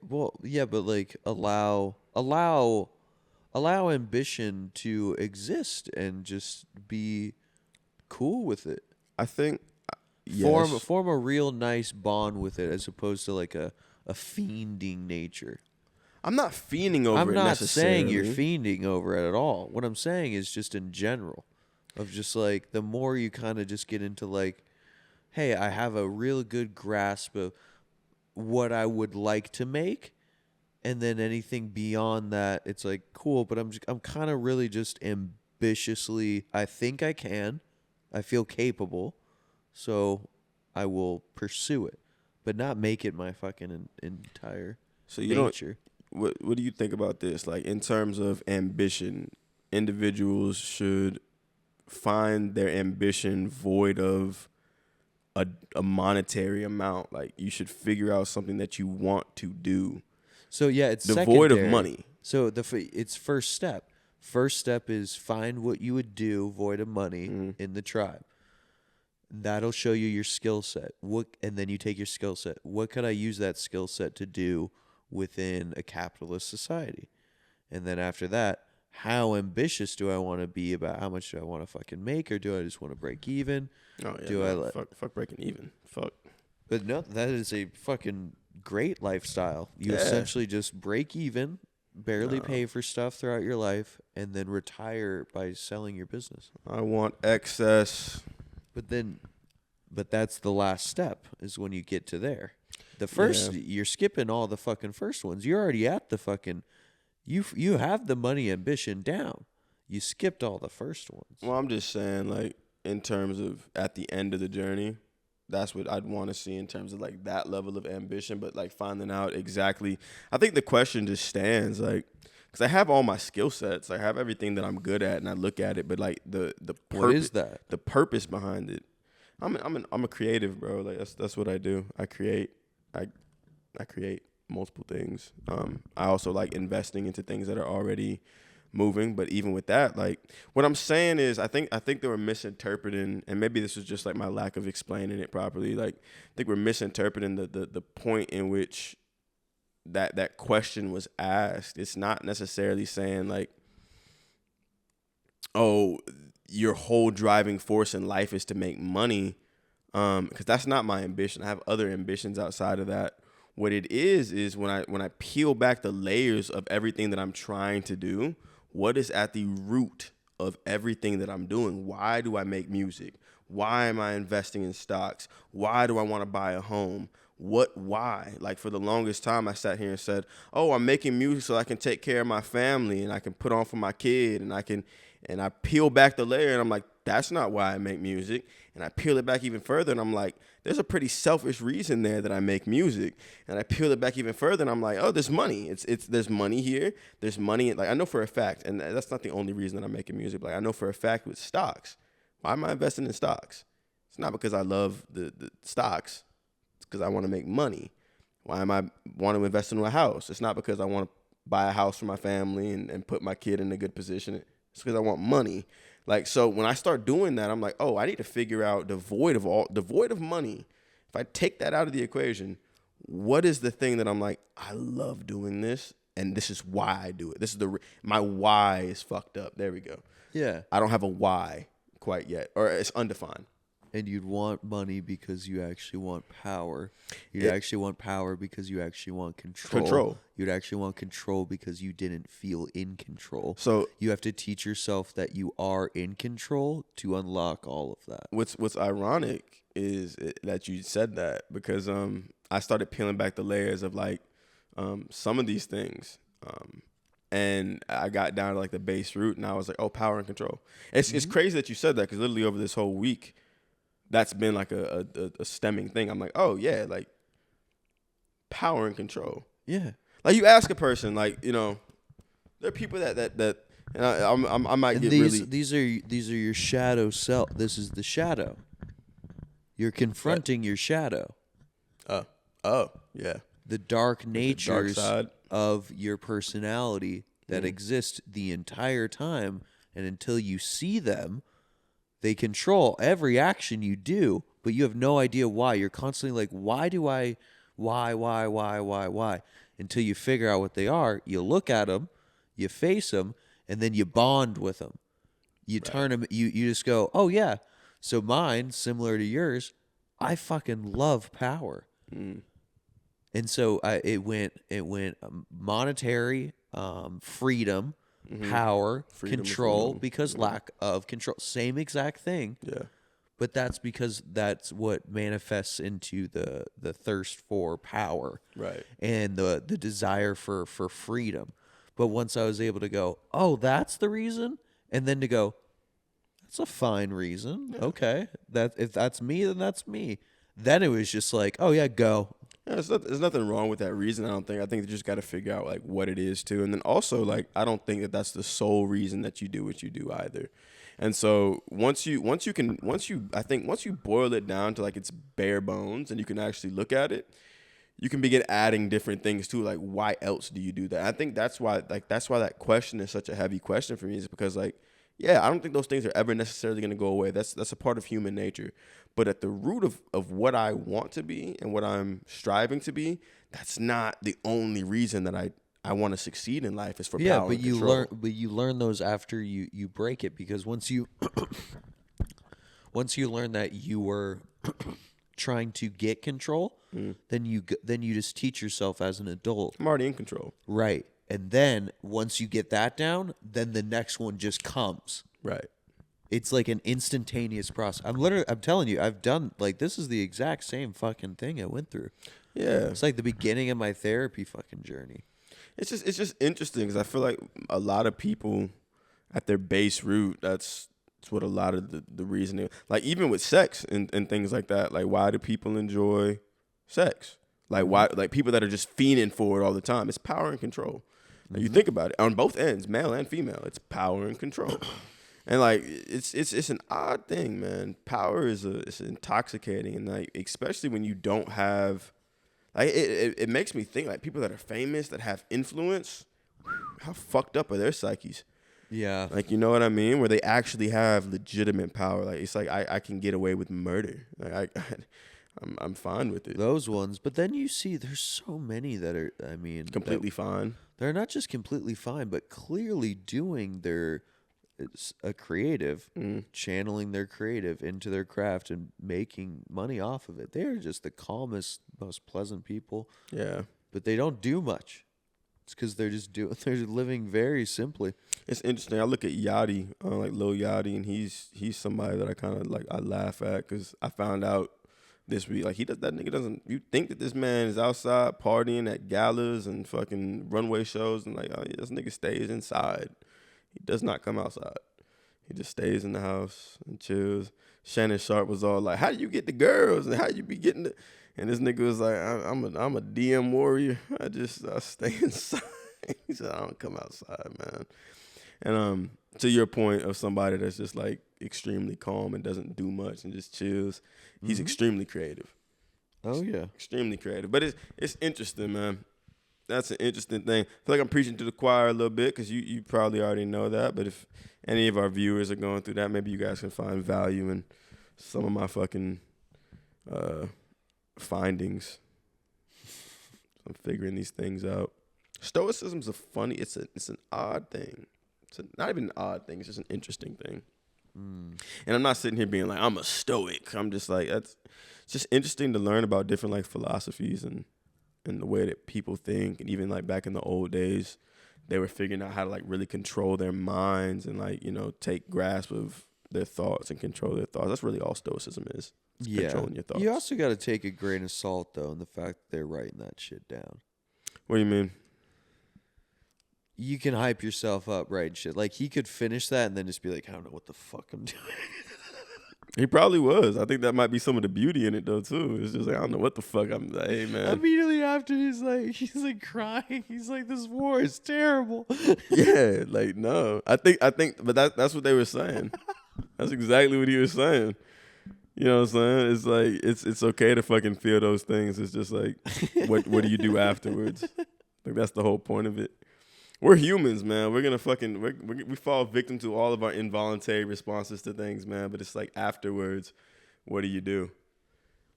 D: Well, yeah, but like allow ambition to exist and just be cool with it.
B: I think yes.
D: Form a real nice bond with it as opposed to like a fiending nature.
B: I'm not fiending over it
D: I'm not
B: necessarily.
D: saying you're fiending over it at all. What I'm saying is just in general, of just like the more you kind of just get into like, hey, I have a real good grasp of what I would like to make, and then anything beyond that, it's like cool. But I'm kind of really just ambitiously. I think I can. I feel capable, so I will pursue it, but not make it my fucking entire nature.
B: What do you think about this? Like, in terms of ambition, individuals should find their ambition void of a monetary amount. Like, you should figure out something that you want to do.
D: So yeah, it's
B: devoid
D: secondary.
B: of money.
D: So it's first step. First step is find what you would do void of money in the tribe. That'll show you your skill set. And then you take your skill set. What could I use that skill set to do within a capitalist society? And then after that, how ambitious do I want to be about how much do I want to fucking make, or do I just want to break even?
B: Oh yeah, fuck breaking even. Fuck.
D: But no, that is a fucking great lifestyle. You essentially just break even, barely pay for stuff throughout your life, and then retire by selling your business.
B: I want excess.
D: But that's the last step, is when you get to there. The first, you're skipping all the fucking first ones. You're already at the fucking, you have the money ambition down. You skipped all the first ones.
B: Well, I'm just saying, like, in terms of at the end of the journey, that's what I'd want to see in terms of like that level of ambition. But like finding out exactly, I think the question just stands, like, because I have all my skill sets, I have everything that I'm good at, and I look at it, but like the purpose,
D: what is that?
B: The purpose behind it. I'm a creative, bro. Like that's what I do. I create. I create multiple things. I also like investing into things that are already moving. But even with that, like, what I'm saying is, I think they were misinterpreting, and maybe this was just like my lack of explaining it properly. Like, I think we're misinterpreting the point in which that question was asked. It's not necessarily saying like, oh, your whole driving force in life is to make money, because that's not my ambition. I have other ambitions outside of that. What it is when I peel back the layers of everything that I'm trying to do, what is at the root of everything that I'm doing? Why do I make music? Why am I investing in stocks? Why do I want to buy a home? why? Like for the longest time, I sat here and said, oh, I'm making music so I can take care of my family and I can put on for my kid and I peel back the layer and I'm like, that's not why I make music. And I peel it back even further and I'm like, there's a pretty selfish reason there that I make music. And I peel it back even further and I'm like, oh, there's money. There's money here. There's money. Like I know for a fact, and that's not the only reason that I'm making music. Like I know for a fact with stocks. Why am I investing in stocks? It's not because I love the stocks. It's because I want to make money. Why am I want to invest into a house? It's not because I want to buy a house for my family and put my kid in a good position. It's because I want money. Like, so when I start doing that, I'm like, oh, I need to figure out the void of money. If I take that out of the equation, what is the thing that I'm like, I love doing this, and this is why I do it. This is my why is fucked up. There we go.
D: Yeah.
B: I don't have a why quite yet, or it's undefined.
D: And you'd want money because you actually want power. You'd actually want power because you actually want control. You'd actually want control because you didn't feel in control.
B: So
D: you have to teach yourself that you are in control to unlock all of that.
B: What's ironic is that you said that, because I started peeling back the layers of like some of these things. And I got down to like the base root, and I was like, oh, power and control. It's crazy that you said that, because literally over this whole week, that's been like a stemming thing. I'm like, oh yeah, like power and control.
D: Yeah.
B: Like you ask a person, like, you know, there are people that and I might
D: and
B: get really.
D: These are your shadow self. This is the shadow. You're confronting your shadow.
B: Oh yeah.
D: The dark natures
B: side
D: of your personality that exist the entire time, and until you see them, they control every action you do, but you have no idea why. You're constantly like, why? Until you figure out what they are, you look at them, you face them, and then you bond with them. You turn them, you just go, oh yeah. So mine, similar to yours, I fucking love power. And so it went monetary, freedom, power, control, because lack of control. Same exact thing.
B: Yeah.
D: But that's because that's what manifests into the thirst for power.
B: Right.
D: And the desire for freedom. But once I was able to go, oh, that's the reason? And then to go, that's a fine reason. Yeah. Okay. If that's me, then that's me. Then it was just like, oh yeah, go.
B: Yeah, there's nothing wrong with that reason. I think you just got to figure out like what it is too, and then also like I don't think that that's the sole reason that you do what you do either. And so once you boil it down to like its bare bones, and you can actually look at it, you can begin adding different things too. Like why else do you do that? I think that's why that question is such a heavy question for me, is because like, yeah, I don't think those things are ever necessarily going to go away. That's a part of human nature. But at the root of what I want to be and what I'm striving to be, that's not the only reason that I want to succeed in life, is for power and control.
D: You learn those after you break it, because once you learn that you were trying to get control, then you just teach yourself as an adult.
B: I'm already in control.
D: Right. And then once you get that down, then the next one just comes.
B: Right.
D: It's like an instantaneous process. I'm telling you, I've done, like, this is the exact same fucking thing I went through.
B: Yeah.
D: It's like the beginning of my therapy fucking journey.
B: It's just interesting, because I feel like a lot of people at their base root, that's what a lot of the reasoning, like even with sex and things like that, like why do people enjoy sex? Like why, like people that are just fiending for it all the time, it's power and control. Like you think about it, on both ends, male and female, it's power and control. And like it's an odd thing, man. Power it's intoxicating, and like especially when you don't have, like it makes me think like people that are famous, that have influence, how fucked up are their psyches?
D: Yeah.
B: Like, you know what I mean? Where they actually have legitimate power. Like it's like I can get away with murder. Like I'm fine with it.
D: Those ones, but then you see there's so many that are, I mean,
B: Completely fine.
D: They're not just completely fine, but clearly doing it's a creative, channeling their creative into their craft and making money off of it. They're just the calmest, most pleasant people.
B: Yeah.
D: But they don't do much. It's because they're living very simply.
B: It's interesting. I look at Yachty, like Lil Yachty, and he's somebody that I kind of like, I laugh at, because I found out this week. Like that nigga doesn't. You think that this man is outside partying at galas and fucking runway shows and like, oh yeah, this nigga stays inside. He does not come outside. He just stays in the house and chills. Shannon Sharp was all like, "How do you get the girls and how you be getting the?" And this nigga was like, "I'm a DM warrior. I stay inside." He said, "I don't come outside, man." And to your point of somebody that's just like extremely calm and doesn't do much and just chills, he's extremely creative.
D: Oh yeah,
B: extremely creative. But it's interesting, man. That's an interesting thing. I feel like I'm preaching to the choir a little bit because you probably already know that. But if any of our viewers are going through that, maybe you guys can find value in some of my fucking findings. I'm figuring these things out. Stoicism's it's an odd thing. It's not even an odd thing. It's just an interesting thing. And I'm not sitting here being like, I'm a stoic. I'm just like, it's just interesting to learn about different like philosophies and the way that people think. And even like back in the old days, they were figuring out how to like really control their minds and like, take grasp of their thoughts and control their thoughts. That's really all stoicism is. Controlling your thoughts.
D: You also got to take a grain of salt though in the fact that they're writing that shit down.
B: What do you mean?
D: You can hype yourself up, right? Shit. Like he could finish that and then just be like, I don't know what the fuck I'm doing.
B: He probably was. I think that might be some of the beauty in it though too. It's just like, I don't know what the fuck I'm like, hey man.
D: Immediately after he's like crying. He's like, this war is terrible.
B: Yeah, like no. I think but that's what they were saying. That's exactly what he was saying. You know what I'm saying? It's like it's okay to fucking feel those things. It's just like what do you do afterwards? Like that's the whole point of it. We're humans, man. We're gonna fucking we fall victim to all of our involuntary responses to things, man. But it's like afterwards, what do you do?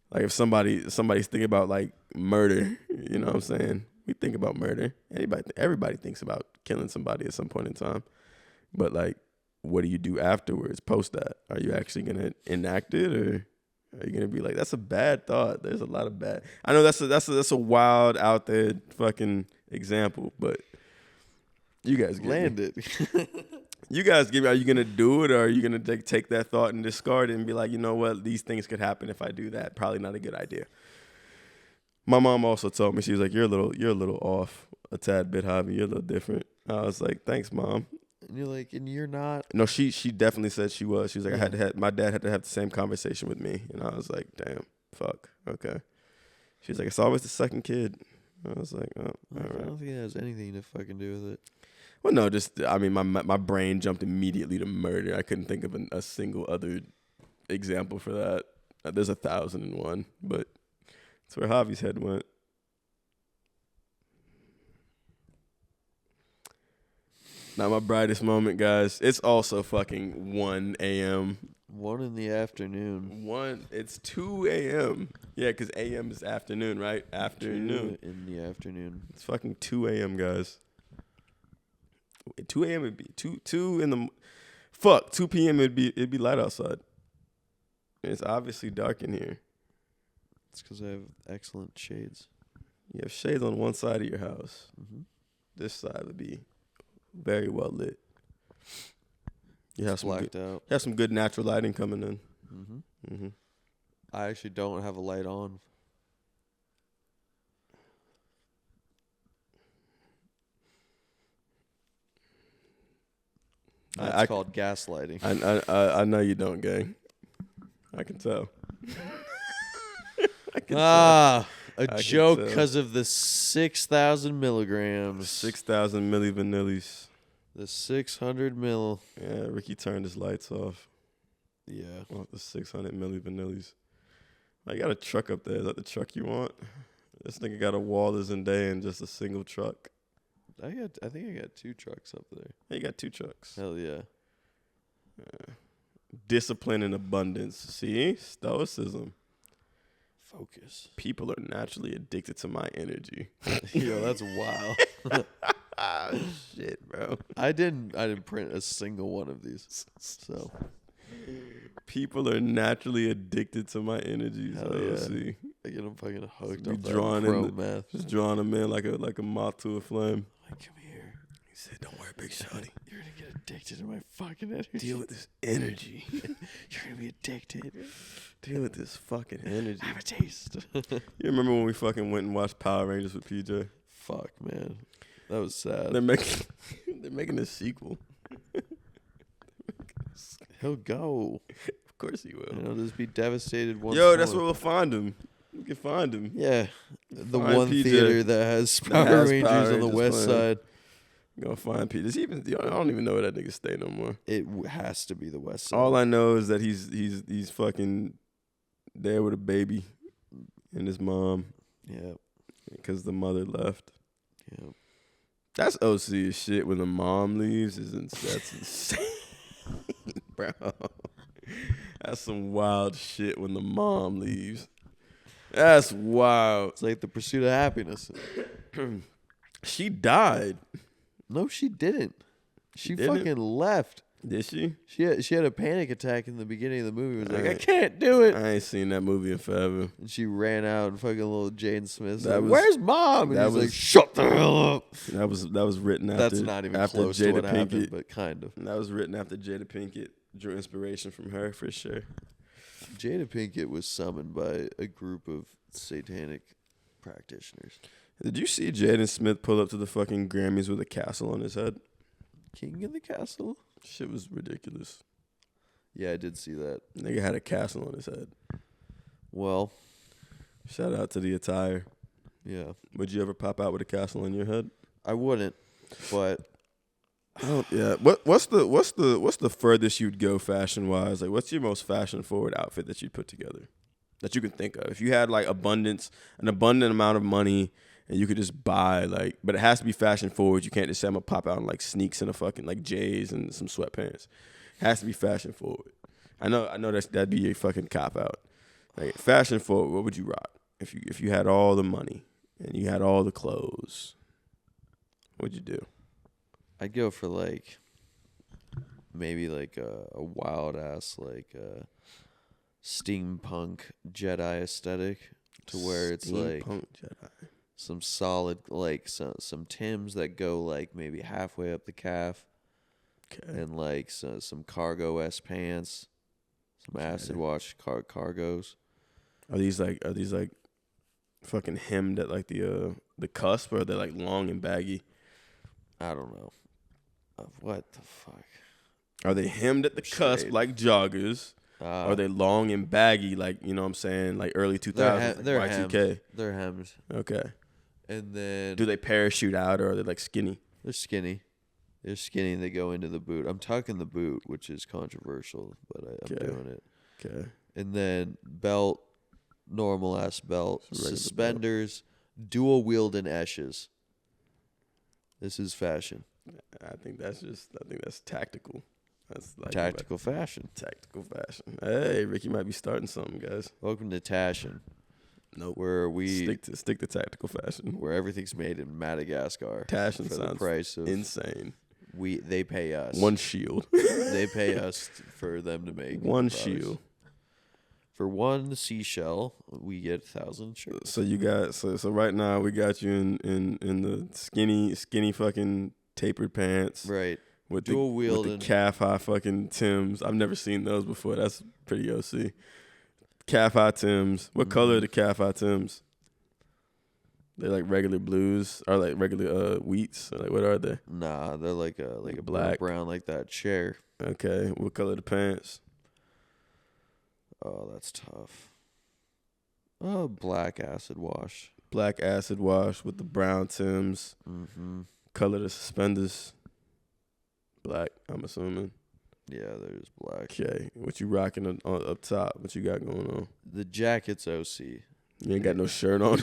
B: Like if somebody's thinking about like murder, you know what I'm saying? We think about murder. Everybody thinks about killing somebody at some point in time. But like, what do you do afterwards? Post that? Are you actually gonna enact it, or are you gonna be like, that's a bad thought? There's a lot of bad. I know that's a wild out there fucking example, but. You guys
D: land it.
B: You guys give me. Are you gonna do it, or are you gonna take that thought and discard it and be like, you know what, these things could happen if I do that. Probably not a good idea. My mom also told me, she was like, you're a little off a tad bit, Havii. You're a little different. I was like, thanks, Mom.
D: And you're like, and you're not.
B: No, she definitely said she was. She was like, yeah. My dad had to have the same conversation with me, and I was like, damn, fuck, okay. She was like, it's always the second kid. I was like, oh, all right.
D: I don't think it has anything to fucking do with it.
B: Well, no, my brain jumped immediately to murder. I couldn't think of a single other example for that. There's 1,001, but that's where Javi's head went. Not my brightest moment, guys. It's also fucking 1 a.m.
D: 1 in the afternoon.
B: It's 2 a.m. Yeah, because a.m. is afternoon, right? Afternoon.
D: 2 in the afternoon.
B: It's fucking 2 a.m., guys. 2 a.m. would be 2 in the fuck 2 p.m. it'd be light outside. It's obviously dark in here.
D: It's because I have excellent shades.
B: You have shades on one side of your house.
D: Mm-hmm.
B: This side would be very well lit. You have
D: blacked out.
B: You have some good natural lighting coming in.
D: Mm-hmm.
B: Mm-hmm.
D: I actually don't have a light on. That's called gaslighting.
B: I know you don't, gang. I can tell.
D: A joke because of the 6,000 milligrams.
B: 6,000 millivanillis.
D: The 600 mil.
B: Yeah, Ricky turned his lights off.
D: Yeah.
B: Off the 600 millivanillis. I got a truck up there. Is that the truck you want? This nigga got a Wallace and Day and just a single truck.
D: I think I got 2 trucks up there.
B: Hey, you got 2 trucks.
D: Hell yeah.
B: Discipline and abundance. See? Stoicism.
D: Focus.
B: People are naturally addicted to my energy.
D: Yo, that's wild.
B: Shit, bro.
D: I didn't print a single one of these. So
B: people are naturally addicted to my energy.
D: Hell
B: so
D: yeah.
B: See.
D: I get them fucking hooked
B: Be
D: up.
B: drawn
D: pro
B: in
D: meth.
B: Just drawing them in like a moth to a flame.
D: Like, come here.
B: He said, "Don't worry, big shawty.
D: You're gonna get addicted to my fucking energy.
B: Deal with this energy.
D: You're gonna be addicted.
B: Deal with this fucking energy."
D: Have a taste.
B: You remember when we fucking went and watched Power Rangers with PJ?
D: Fuck, man. That was sad.
B: They're making a sequel.
D: He'll go.
B: Of course he will.
D: He'll just be devastated once
B: Yo, that's
D: more.
B: where we'll find him. We can find him.
D: Yeah. The
B: Find
D: one
B: PJ
D: theater that has Power
B: has
D: Rangers
B: Power
D: on the
B: Rangers
D: west
B: playing.
D: side.
B: Gonna find Pete. Does he even? I don't even know where that nigga stay no more.
D: It has to be the west side.
B: All I know is that he's fucking there with a baby and his mom
D: Yeah.
B: because the mother left.
D: Yeah.
B: That's OC as shit when the mom leaves. That's insane, bro. That's some wild shit when the mom leaves. That's wild.
D: It's like the pursuit of happiness.
B: She died.
D: No, she didn't. She
B: didn't?
D: fucking left.
B: Did she?
D: She had a panic attack in the beginning of the movie. It was like, I
B: Alright.
D: can't do it.
B: I ain't seen that movie in forever.
D: And she ran out and fucking little Jaden Smith.
B: That
D: Like,
B: was-
D: where's mom? And
B: that
D: he's like,
B: was-
D: shut the hell up.
B: That was written after.
D: That's not even
B: after
D: close
B: Jada
D: to what
B: Pinkett.
D: happened, but kind of.
B: That was written after Jada Pinkett drew inspiration from her for sure.
D: Jada Pinkett was summoned by a group of satanic practitioners.
B: Did you see Jaden Smith pull up to the fucking Grammys with a castle on his head?
D: King in the Castle?
B: Shit was ridiculous.
D: Yeah, I did see that.
B: Nigga had a castle on his head.
D: Well,
B: Shout out to the attire.
D: yeah.
B: Would you ever pop out with a castle on your head?
D: I wouldn't, but
B: I don't. Yeah. What's the furthest you'd go fashion wise? Like, what's your most fashion forward outfit that you'd put together that you can think of? If you had like an abundant amount of money and you could just buy like, but it has to be fashion forward. You can't just say I'm gonna pop out in like sneaks and a fucking like J's and some sweatpants. It has to be fashion forward. I know that'd be a fucking cop out. Like fashion forward, what would you rock if you had all the money and you had all the clothes? What'd you do?
D: I'd go for like maybe like a wild ass like steampunk Jedi aesthetic to where it's like
B: Steampunk Jedi.
D: some solid like some Timbs that go like maybe halfway up the calf
B: Okay.
D: and like some cargo S pants, some acid wash cargos.
B: Are these like fucking hemmed at like the cusp, or are they like long and baggy?
D: I don't know. What the fuck?
B: Are they hemmed at the cusp
D: Shade.
B: like joggers? Or are they long and baggy like, you know what I'm saying, like early 2000s,
D: They're
B: like
D: hemmed.
B: Y2K?
D: They're hemmed.
B: Okay.
D: And then
B: Do they parachute out, or are they like skinny?
D: they're skinny. They're skinny and they go into the boot. I'm tucking the boot, which is controversial, but I'm
B: Okay.
D: doing it.
B: Okay.
D: And then belt, normal ass belt,
B: Regular belt.
D: suspenders, dual wielding esches. This is fashion.
B: I think that's tactical. That's like
D: Tactical fashion.
B: tactical fashion. Hey, Ricky might be starting something, guys.
D: Welcome to Tashin,
B: Nope.
D: where we
B: Stick to tactical fashion.
D: where everything's made in Madagascar.
B: Tashin
D: for the
B: sounds
D: price of
B: insane.
D: they pay us.
B: One shield.
D: They pay us for them to make
B: One
D: products.
B: shield.
D: For one seashell, we get 1,000 shirts.
B: So you got so right now we got you in the skinny fucking tapered pants
D: Right.
B: with
D: Dual
B: the
D: wielding.
B: calf high fucking Timbs. I've never seen those before. That's pretty OC. Calf high Timbs. What color are the calf high Timbs? They're like regular blues or like regular wheats. Or like what are they?
D: Nah, they're like a
B: black.
D: brown like that chair.
B: Okay. What color are the pants?
D: Oh, that's tough. Oh, black acid wash.
B: Black acid wash with the brown Timbs.
D: Mm-hmm.
B: Color the suspenders. Black, I'm assuming.
D: Yeah, there's black.
B: Okay. What you rocking up top? What you got going on?
D: The jacket's OC.
B: You ain't got no shirt on.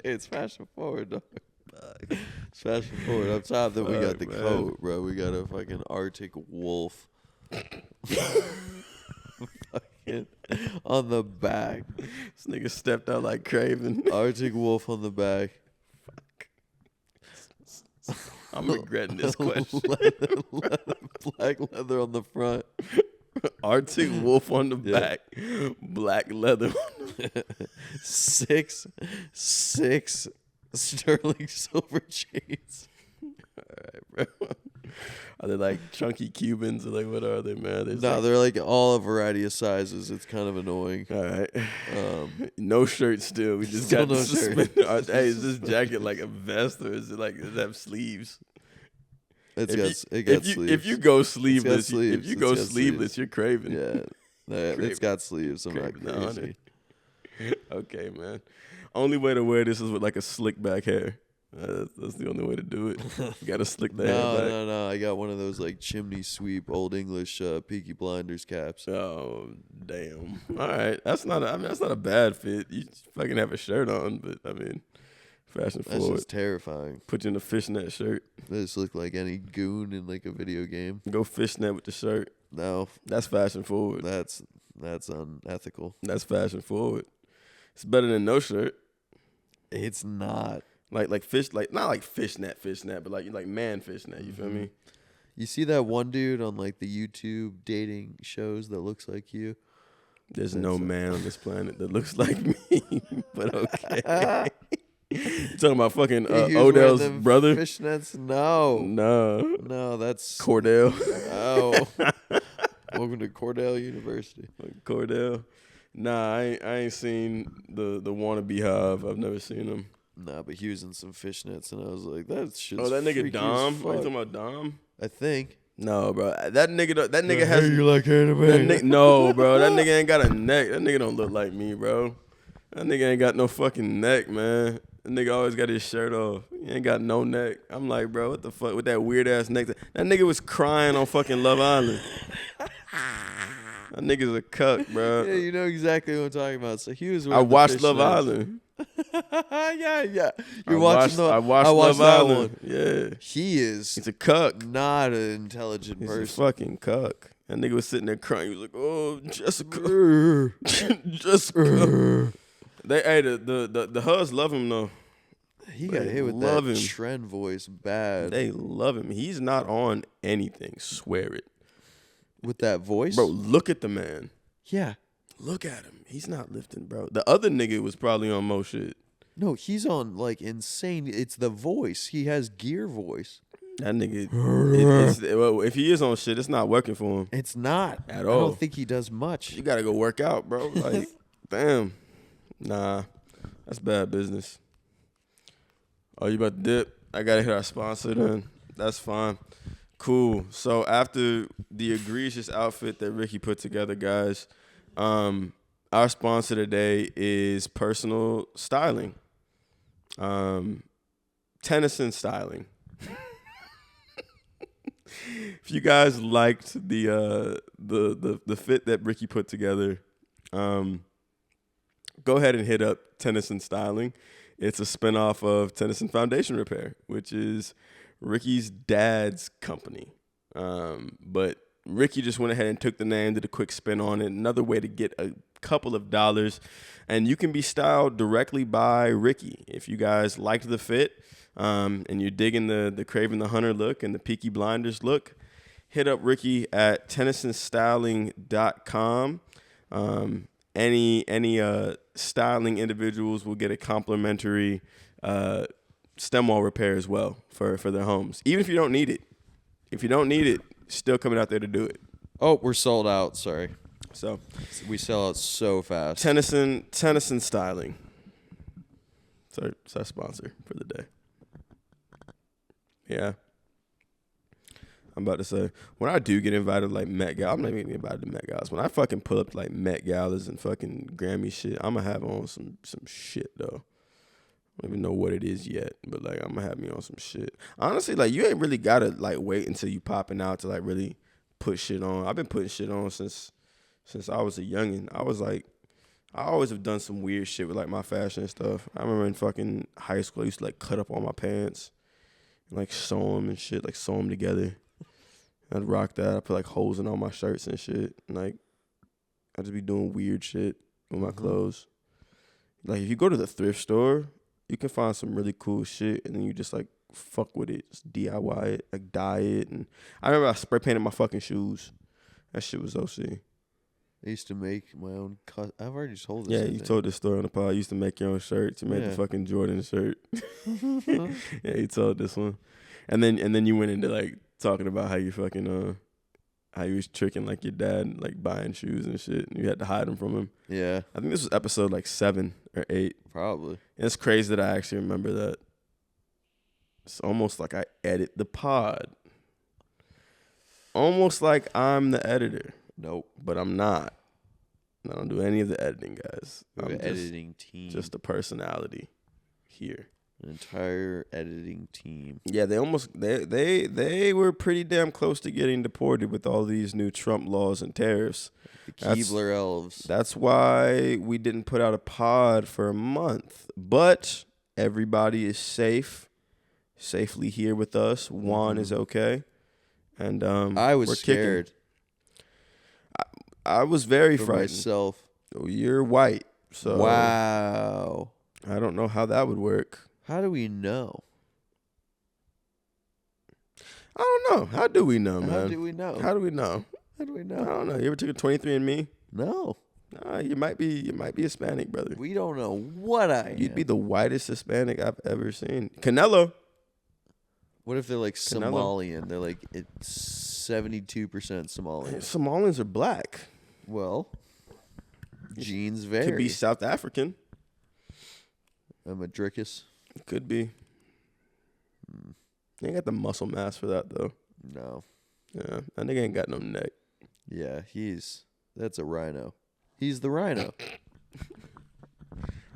D: It's fashion forward, dog. It's fashion forward. Up top, then we got
B: Fuck,
D: the
B: man.
D: coat, bro. We got a fucking Arctic wolf. Fucking on the back.
B: This nigga stepped out like Craven.
D: Arctic wolf on the back.
B: I'm regretting this question.
D: Black leather on the front.
B: Arctic wolf on the
D: Yeah.
B: back. Black leather.
D: six sterling silver chains.
B: Bro. Are they like chunky Cubans or like what are they, man?
D: They're like all a variety of sizes. It's kind of annoying.
B: All right. No shirt still. We just
D: Still
B: got
D: no shirt.
B: Hey, is this jacket like a vest or is it like, does it have sleeves?
D: It got sleeves.
B: If you go sleeveless,
D: sleeves.
B: if you go
D: It's got
B: sleeveless,
D: sleeves.
B: you're craving.
D: Yeah. It's got sleeves. I'm not
B: Craving the
D: crazy.
B: honor. Okay, man. Only way to wear this is with like a slick back hair. That's the only way to do it. You gotta slick the hair back.
D: No. I got one of those like chimney sweep old English Peaky Blinders caps.
B: Oh damn! All right, that's not a bad fit. You fucking have a shirt on, but I mean, fashion
D: That's
B: forward.
D: just terrifying.
B: Put you in a fishnet shirt.
D: They just look like any goon in like a video game.
B: Go fishnet with the shirt.
D: No,
B: That's fashion forward.
D: that's unethical.
B: That's fashion forward. It's better than no shirt.
D: It's not.
B: Like fish, like not like fishnet, but like man fishnet. You feel me?
D: You see that one dude on like the YouTube dating shows that looks like you?
B: There's no man on this planet that looks like me. But okay. You talking about fucking
D: He was wearing
B: Odell's
D: them
B: brother?
D: Fishnets? No.
B: No,
D: That's
B: Cordell.
D: oh. Welcome to Cordell University.
B: Cordell. Nah, I ain't seen the wannabe Hive. I've never seen him.
D: Nah, but he was in some fishnets, and I was like, that shit's
B: Oh, that nigga
D: freaky as
B: Dom. Are you
D: fuck.
B: talking about Dom?
D: I think.
B: No, bro. That nigga has.
D: Hey, you like anime?
B: No, bro. That nigga ain't got a neck. That nigga don't look like me, bro. That nigga ain't got no fucking neck, man. That nigga always got his shirt off. He ain't got no neck. I'm like, bro, what the fuck with that weird ass neck? That nigga was crying on fucking Love Island. That nigga's a cuck, bro.
D: Yeah, you know exactly what I'm talking about. So he was.
B: I watched Love Island.
D: yeah.
B: I
D: You're
B: watched
D: watching.
B: I watched
D: Love
B: Love
D: Island.
B: Island. Yeah.
D: He is.
B: He's a cuck.
D: Not an intelligent
B: He's a
D: person.
B: fucking cuck. That nigga was sitting there crying. He was like, "Oh, Jessica, Jessica." The Huz love him though.
D: He got
B: They
D: hit with
B: love
D: that
B: him.
D: trend voice bad.
B: They love him. He's not on anything. Swear it,
D: With that voice,
B: bro. Look at the man.
D: Yeah.
B: Look at him. He's not lifting, bro. The other nigga was probably on mo shit.
D: No, he's on like insane. It's the voice. He has gear voice.
B: That nigga, well, if he is on shit, it's not working for him.
D: It's not
B: At
D: I
B: all.
D: don't think he does much.
B: You gotta go work out, bro. Like, damn. Nah, that's bad business. Oh, you about to dip? I gotta hit our sponsor then. That's fine. Cool. So after the egregious outfit that Ricky put together, guys, our sponsor today is Personal Styling. Tennyson Styling. If you guys liked the fit that Ricky put together, go ahead and hit up Tennyson Styling. It's a spinoff of Tennyson Foundation Repair, which is Ricky's dad's company. But Ricky just went ahead and took the name, did a quick spin on it. Another way to get a couple of dollars. And you can be styled directly by Ricky. If you guys liked the fit and you're digging the Craven the Hunter look and the Peaky Blinders look, hit up Ricky at tennysonstyling.com. Any styling individuals will get a complimentary stem wall repair as well for their homes. Even if you don't need it. If you don't need it, still coming out there to do it.
D: Oh, we're sold out. Sorry.
B: So
D: We sell out so fast.
B: Tennyson Styling. It's our sponsor for the day. Yeah. I'm about to say, when I do get invited to like Met Gala, I'm not even getting invited to Met Galas. When I fucking pull up to like Met Galas and fucking Grammy shit, I'm gonna have on some shit though. I don't even know what it is yet, but like I'm gonna have me on some shit. Honestly, like you ain't really gotta like wait until you popping out to like really put shit on. I've been putting shit on since I was a youngin'. I always have done some weird shit with like my fashion and stuff. I remember in fucking high school, I used to like cut up all my pants and like sew them and shit, like sew them together. I'd rock that. I put like holes in all my shirts and shit. And like I'd just be doing weird shit with my clothes. Like if you go to the thrift store, you can find some really cool shit and then you just like fuck with it. Just DIY it, like dye it. And I remember I spray painted my fucking shoes. That shit was OC.
D: I used to make my own. I've already told this.
B: Yeah,
D: I
B: you
D: think.
B: told this story on the pod. You used to make your own shirts. You made the
D: Yeah.
B: fucking Jordan shirt. Yeah, you told this one, and then you went into like talking about how you fucking how you was tricking like your dad, like buying shoes and shit, and you had to hide them from him.
D: Yeah,
B: I think this was episode like 7 or 8.
D: probably.
B: And it's crazy that I actually remember that. It's almost like I edit the pod. Almost like I'm the editor,
D: Nope.
B: but I'm not. I don't do any of the editing, guys.
D: We have
B: I'm
D: an editing team.
B: just a personality here.
D: An entire editing team.
B: Yeah, they were pretty damn close to getting deported with all these new Trump laws and tariffs.
D: The Keebler elves.
B: That's why we didn't put out a pod for a month. But everybody is safely here with us. Juan is okay. And
D: I was
B: we're
D: scared.
B: Kicking. I was very
D: for
B: frightened.
D: myself.
B: Oh, you're white, so
D: Wow.
B: I don't know how that would work.
D: How do we know?
B: I don't know. How do we know, man?
D: How do we know?
B: How do we know?
D: How do we
B: I
D: know?
B: don't know. You ever took a 23andMe?
D: No.
B: You might be Hispanic, brother.
D: We don't know what I am.
B: You'd be the whitest Hispanic I've ever seen. Canelo.
D: What if they're like
B: Canelo.
D: Somalian? They're like it's 72% Somalian.
B: Somalians are black.
D: Well, genes vary.
B: Could be South African.
D: I'm a Drickus.
B: Could be. They ain't got the muscle mass for that though.
D: No.
B: Yeah, that nigga ain't got no neck.
D: Yeah, that's a rhino. He's the rhino.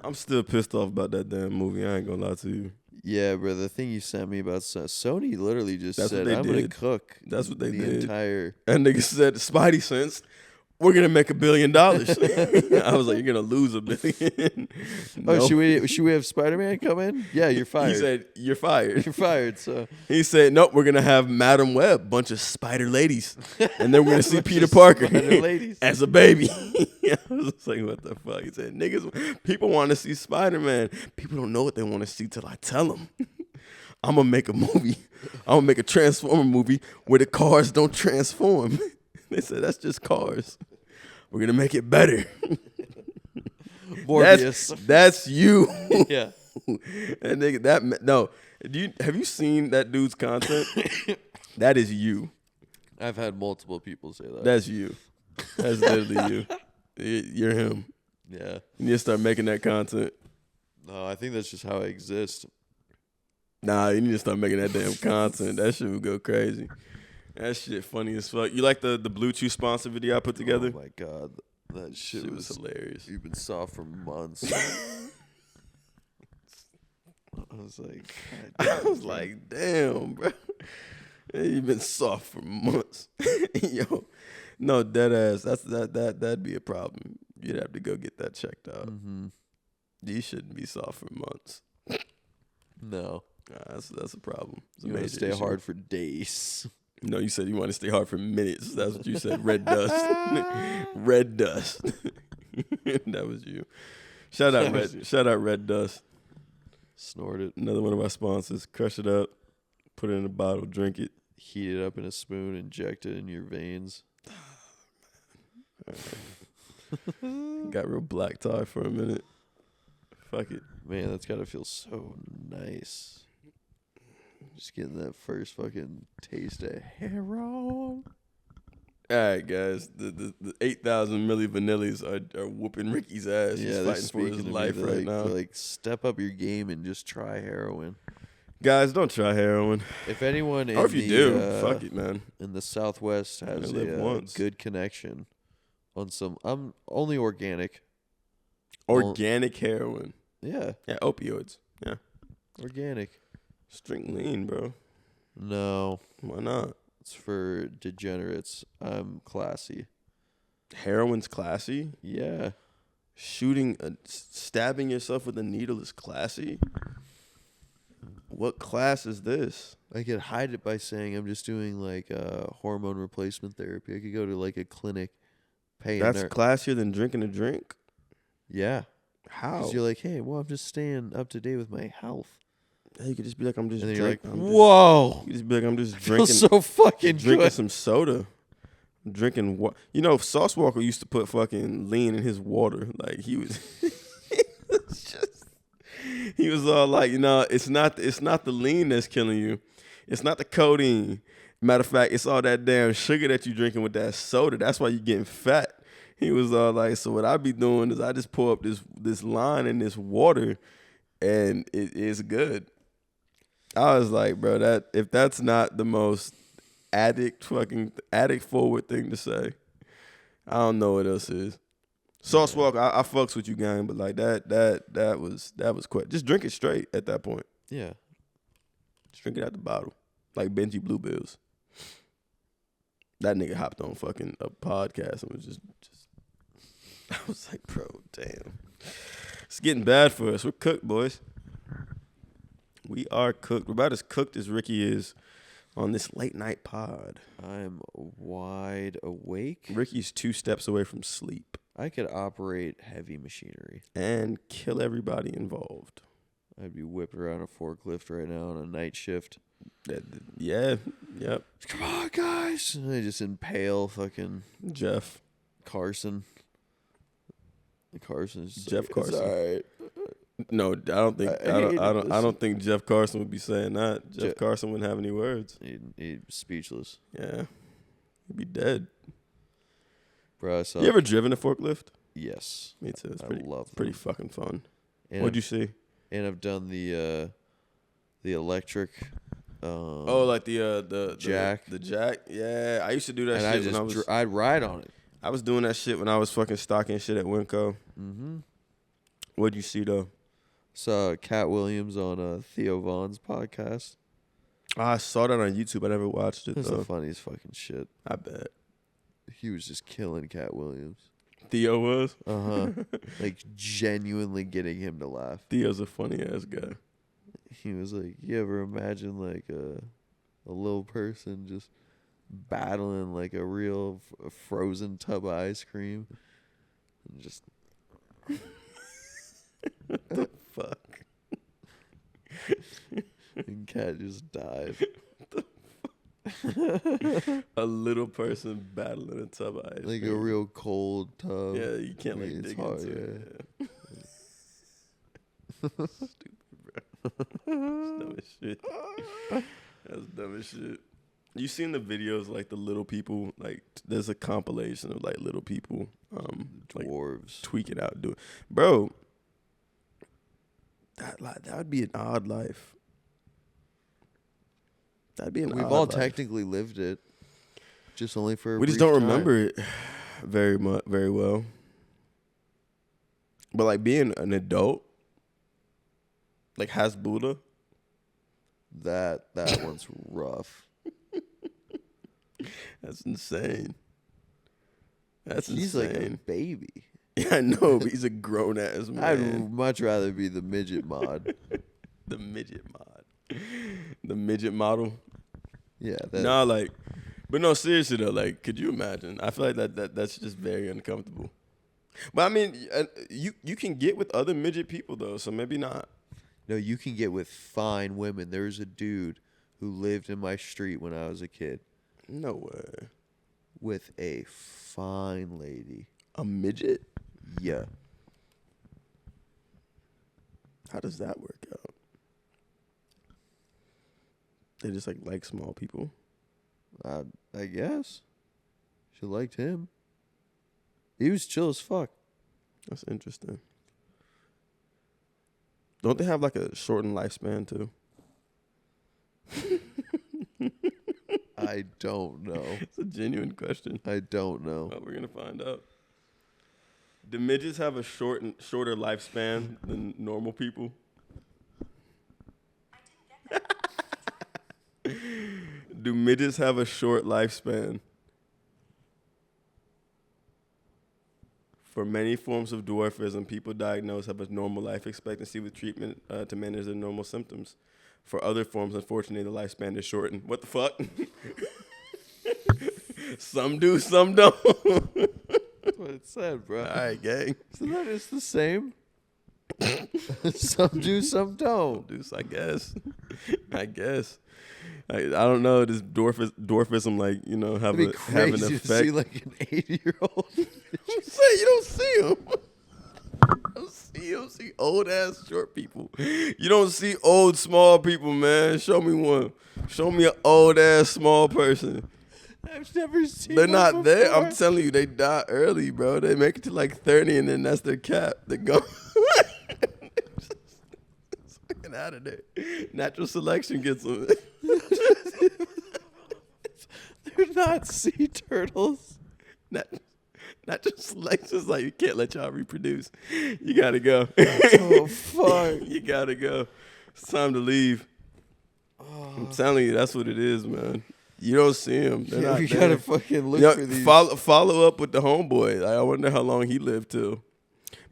B: I'm still pissed off about that damn movie. I ain't gonna lie to you.
D: Yeah, bro. The thing you sent me about Sony literally just
B: That's what
D: said,
B: they
D: "I'm gonna
B: did.
D: cook."
B: That's what they
D: the
B: did.
D: Entire.
B: And nigga said, Spidey sense, we're gonna make $1 billion. I was like, you're gonna lose $1 billion.
D: Oh,
B: No.
D: should we have Spider-Man come in? Yeah, you're fired.
B: He said, you're fired.
D: you're fired. So
B: He said, nope, we're gonna have Madam Web, bunch of spider ladies, and then we're gonna see
D: Bunch
B: Peter
D: of
B: Parker
D: spider ladies.
B: as a baby. I was just like, what the fuck? He said, niggas, people want to see Spider-Man. People don't know what they want to see till I tell them. I'm gonna make a movie. I'm gonna make a Transformer movie where the cars don't transform. They said that's just cars. We're gonna make it better.
D: Morbius.
B: That's you.
D: Yeah.
B: That nigga, no. Have you seen that dude's content? That is you.
D: I've had multiple people say that.
B: That's you. That's literally you. You're him.
D: Yeah.
B: You need to start making that content.
D: No, I think that's just how I exist.
B: Nah, you need to start making that damn content. That shit would go crazy. That shit funny as fuck. You like the Blue Chew sponsor video I put together?
D: Oh my god, that shit
B: was hilarious.
D: You've been soft for months. I was like,
B: I was like, damn, bro. You've been soft for months. Yo, no, dead ass. That'd be a problem. You'd have to go get that checked out.
D: mm-hmm.
B: You shouldn't be soft for months.
D: No,
B: That's a problem. It's a
D: you want to
B: major
D: stay
B: issue.
D: hard for days.
B: No, you said you want to stay hard for minutes. That's what you said. Red dust. Red dust. That was you. Shout out Red Dust.
D: Snort it,
B: Another one of our sponsors. Crush it up. Put it in a bottle. Drink it.
D: heat it up in a spoon, inject it in your veins.
B: Got real black tie for a minute. Fuck it.
D: Man, that's gotta feel so nice. Just getting that first fucking taste of heroin.
B: All right, guys. The 8,000 Milli Vanillis are whooping Ricky's ass. He's
D: they're
B: fighting for
D: speaking
B: his
D: to me.
B: life
D: They're
B: right
D: like,
B: now.
D: they're like, step up your game and just try heroin.
B: Guys, don't try heroin.
D: If anyone in
B: Or if you do, fuck it, man.
D: in the Southwest has
B: I live
D: a
B: once.
D: good connection on some, I'm only organic.
B: Organic heroin.
D: Yeah,
B: Yeah, opioids. Yeah.
D: organic.
B: String lean, bro.
D: No,
B: Why not?
D: it's for degenerates. I'm classy.
B: Heroin's classy.
D: Yeah.
B: Stabbing yourself with a needle is classy. What class is this?
D: I could hide it by saying I'm just doing like hormone replacement therapy. I could go to like a clinic, pay a
B: That's
D: nurse.
B: classier than drinking a drink?
D: Yeah.
B: How?
D: Because you're like, hey, well, I'm just staying up to date with my health.
B: You could just be like, I'm just
D: And then you're like,
B: drinking.
D: whoa.
B: You could just be like, I'm just
D: Feels
B: drinking.
D: so fucking
B: Drinking
D: good.
B: some soda. drinking what? You know, Sauce Walker used to put fucking lean in his water. Like he was, he was all like, you know, it's not the lean that's killing you, it's not the codeine. Matter of fact, it's all that damn sugar that you drinking with that soda. That's why you getting fat. He was all like, so what I be doing is I just pour up this line in this water, and it is good. I was like, bro, that if that's not the most addict forward thing to say, I don't know what else is. Sauce Walker, I fucks with you, gang, but like that was quick. Just drink it straight at that point.
D: Yeah.
B: Just drink it out the bottle, like Benji Bluebills. That nigga hopped on fucking a podcast and was just. I was like, bro, damn, it's getting bad for us. We're cooked, boys. We are cooked. We're about as cooked as Ricky is on this late night pod.
D: I'm wide awake.
B: Ricky's 2 steps away from sleep.
D: I could operate heavy machinery.
B: And kill everybody involved.
D: I'd be whipped around a forklift right now on a night shift.
B: Yeah, yep.
D: Come on, guys. And I just impale fucking
B: Jeff.
D: Carson. Carson's
B: Jeff
D: like,
B: Carson.
D: It's all right.
B: No, I don't think Jeff Carson would be saying that. Jeff Carson wouldn't have any words.
D: He'd speechless.
B: Yeah. He'd be dead.
D: Bro, I saw.
B: You ever driven a forklift?
D: Yes.
B: Me too. It's
D: I
B: pretty,
D: love them.
B: pretty fucking fun.
D: And
B: What'd you see?
D: And I've done the electric.
B: Like the
D: jack.
B: The jack. Yeah, I used to do that
D: and
B: shit
D: I'd ride on it.
B: I was doing that shit when I was fucking stocking shit at Winco.
D: Mm-hmm.
B: What'd you see though?
D: Saw Cat Williams on Theo Vaughn's podcast.
B: I saw that on YouTube. I never watched it
D: That's
B: though.
D: the funniest fucking shit.
B: I bet.
D: He was just killing Cat Williams.
B: Theo was?
D: Like genuinely getting him to laugh.
B: Theo's a funny ass guy.
D: He was like, you ever imagine like a little person just battling like a real frozen tub of ice cream? And just
B: what the fuck?
D: And Cat just died.
B: A little person battling a tub of ice
D: Like
B: cream.
D: a real cold tub.
B: Yeah, you can't like
D: It's
B: dig
D: hard,
B: into it. Yeah. Stupid, bro. That's dumb as shit. That's dumb as shit. You seen the videos like the little people? Like there's a compilation of like little people, like
D: Dwarves.
B: tweaking out, doing, bro. That would be an odd life. That'd be an
D: We've
B: odd
D: all
B: life.
D: technically lived it, just only for a
B: We just
D: brief
B: don't
D: time.
B: remember it very well. But like being an adult, like has Buddha.
D: That one's rough.
B: That's insane. That's
D: He's
B: insane.
D: like a baby.
B: Yeah, I know, but he's a grown ass man.
D: I'd much rather be the midget mod.
B: The midget mod. The midget model.
D: Yeah.
B: Nah, like, but no, seriously though, like, could you imagine? I feel like that's just very uncomfortable. But I mean, you can get with other midget people though, so maybe not.
D: No, you can get with fine women. There was a dude who lived in my street when I was a kid
B: No way.
D: with a fine lady.
B: A midget?
D: Yeah.
B: How does that work out? They just like small people.
D: I guess. She liked him. He was chill as fuck.
B: That's interesting. Don't they have like a shortened lifespan too?
D: I don't know.
B: It's a genuine question.
D: I don't know.
B: Well, we're gonna find out. Do midgets have a shorter lifespan than normal people? Do midgets have a short lifespan? For many forms of dwarfism, people diagnosed have a normal life expectancy with treatment to manage their normal symptoms. For other forms, unfortunately, the lifespan is shortened. What the fuck? Some do, some don't.
D: That's what it said, bro.
B: All right, gang.
D: So that is the same. Some do, some don't.
B: Deuce, I guess. I guess. I don't know. This dwarfism, like, you know, have
D: It'd be
B: have an
D: crazy to
B: effect.
D: see like an 80-year-old.
B: You don't see him. You don't see old ass short people. You don't see old small people, man. Show me one. Show me an old ass small person.
D: I've never seen.
B: They're
D: one
B: not there.
D: before.
B: I'm telling you, they die early, bro. They make it to like 30, and then that's their cap. They go. Fucking out of there. Natural selection gets them.
D: They're not sea turtles.
B: Natural selection's like, you can't let y'all reproduce. You gotta go.
D: Oh fuck!
B: You gotta go. It's time to leave. I'm telling you, that's what it is, man. You don't see them. They're not
D: You
B: there.
D: gotta fucking look for these.
B: Follow up with the homeboy. Like, I wonder how long he lived till.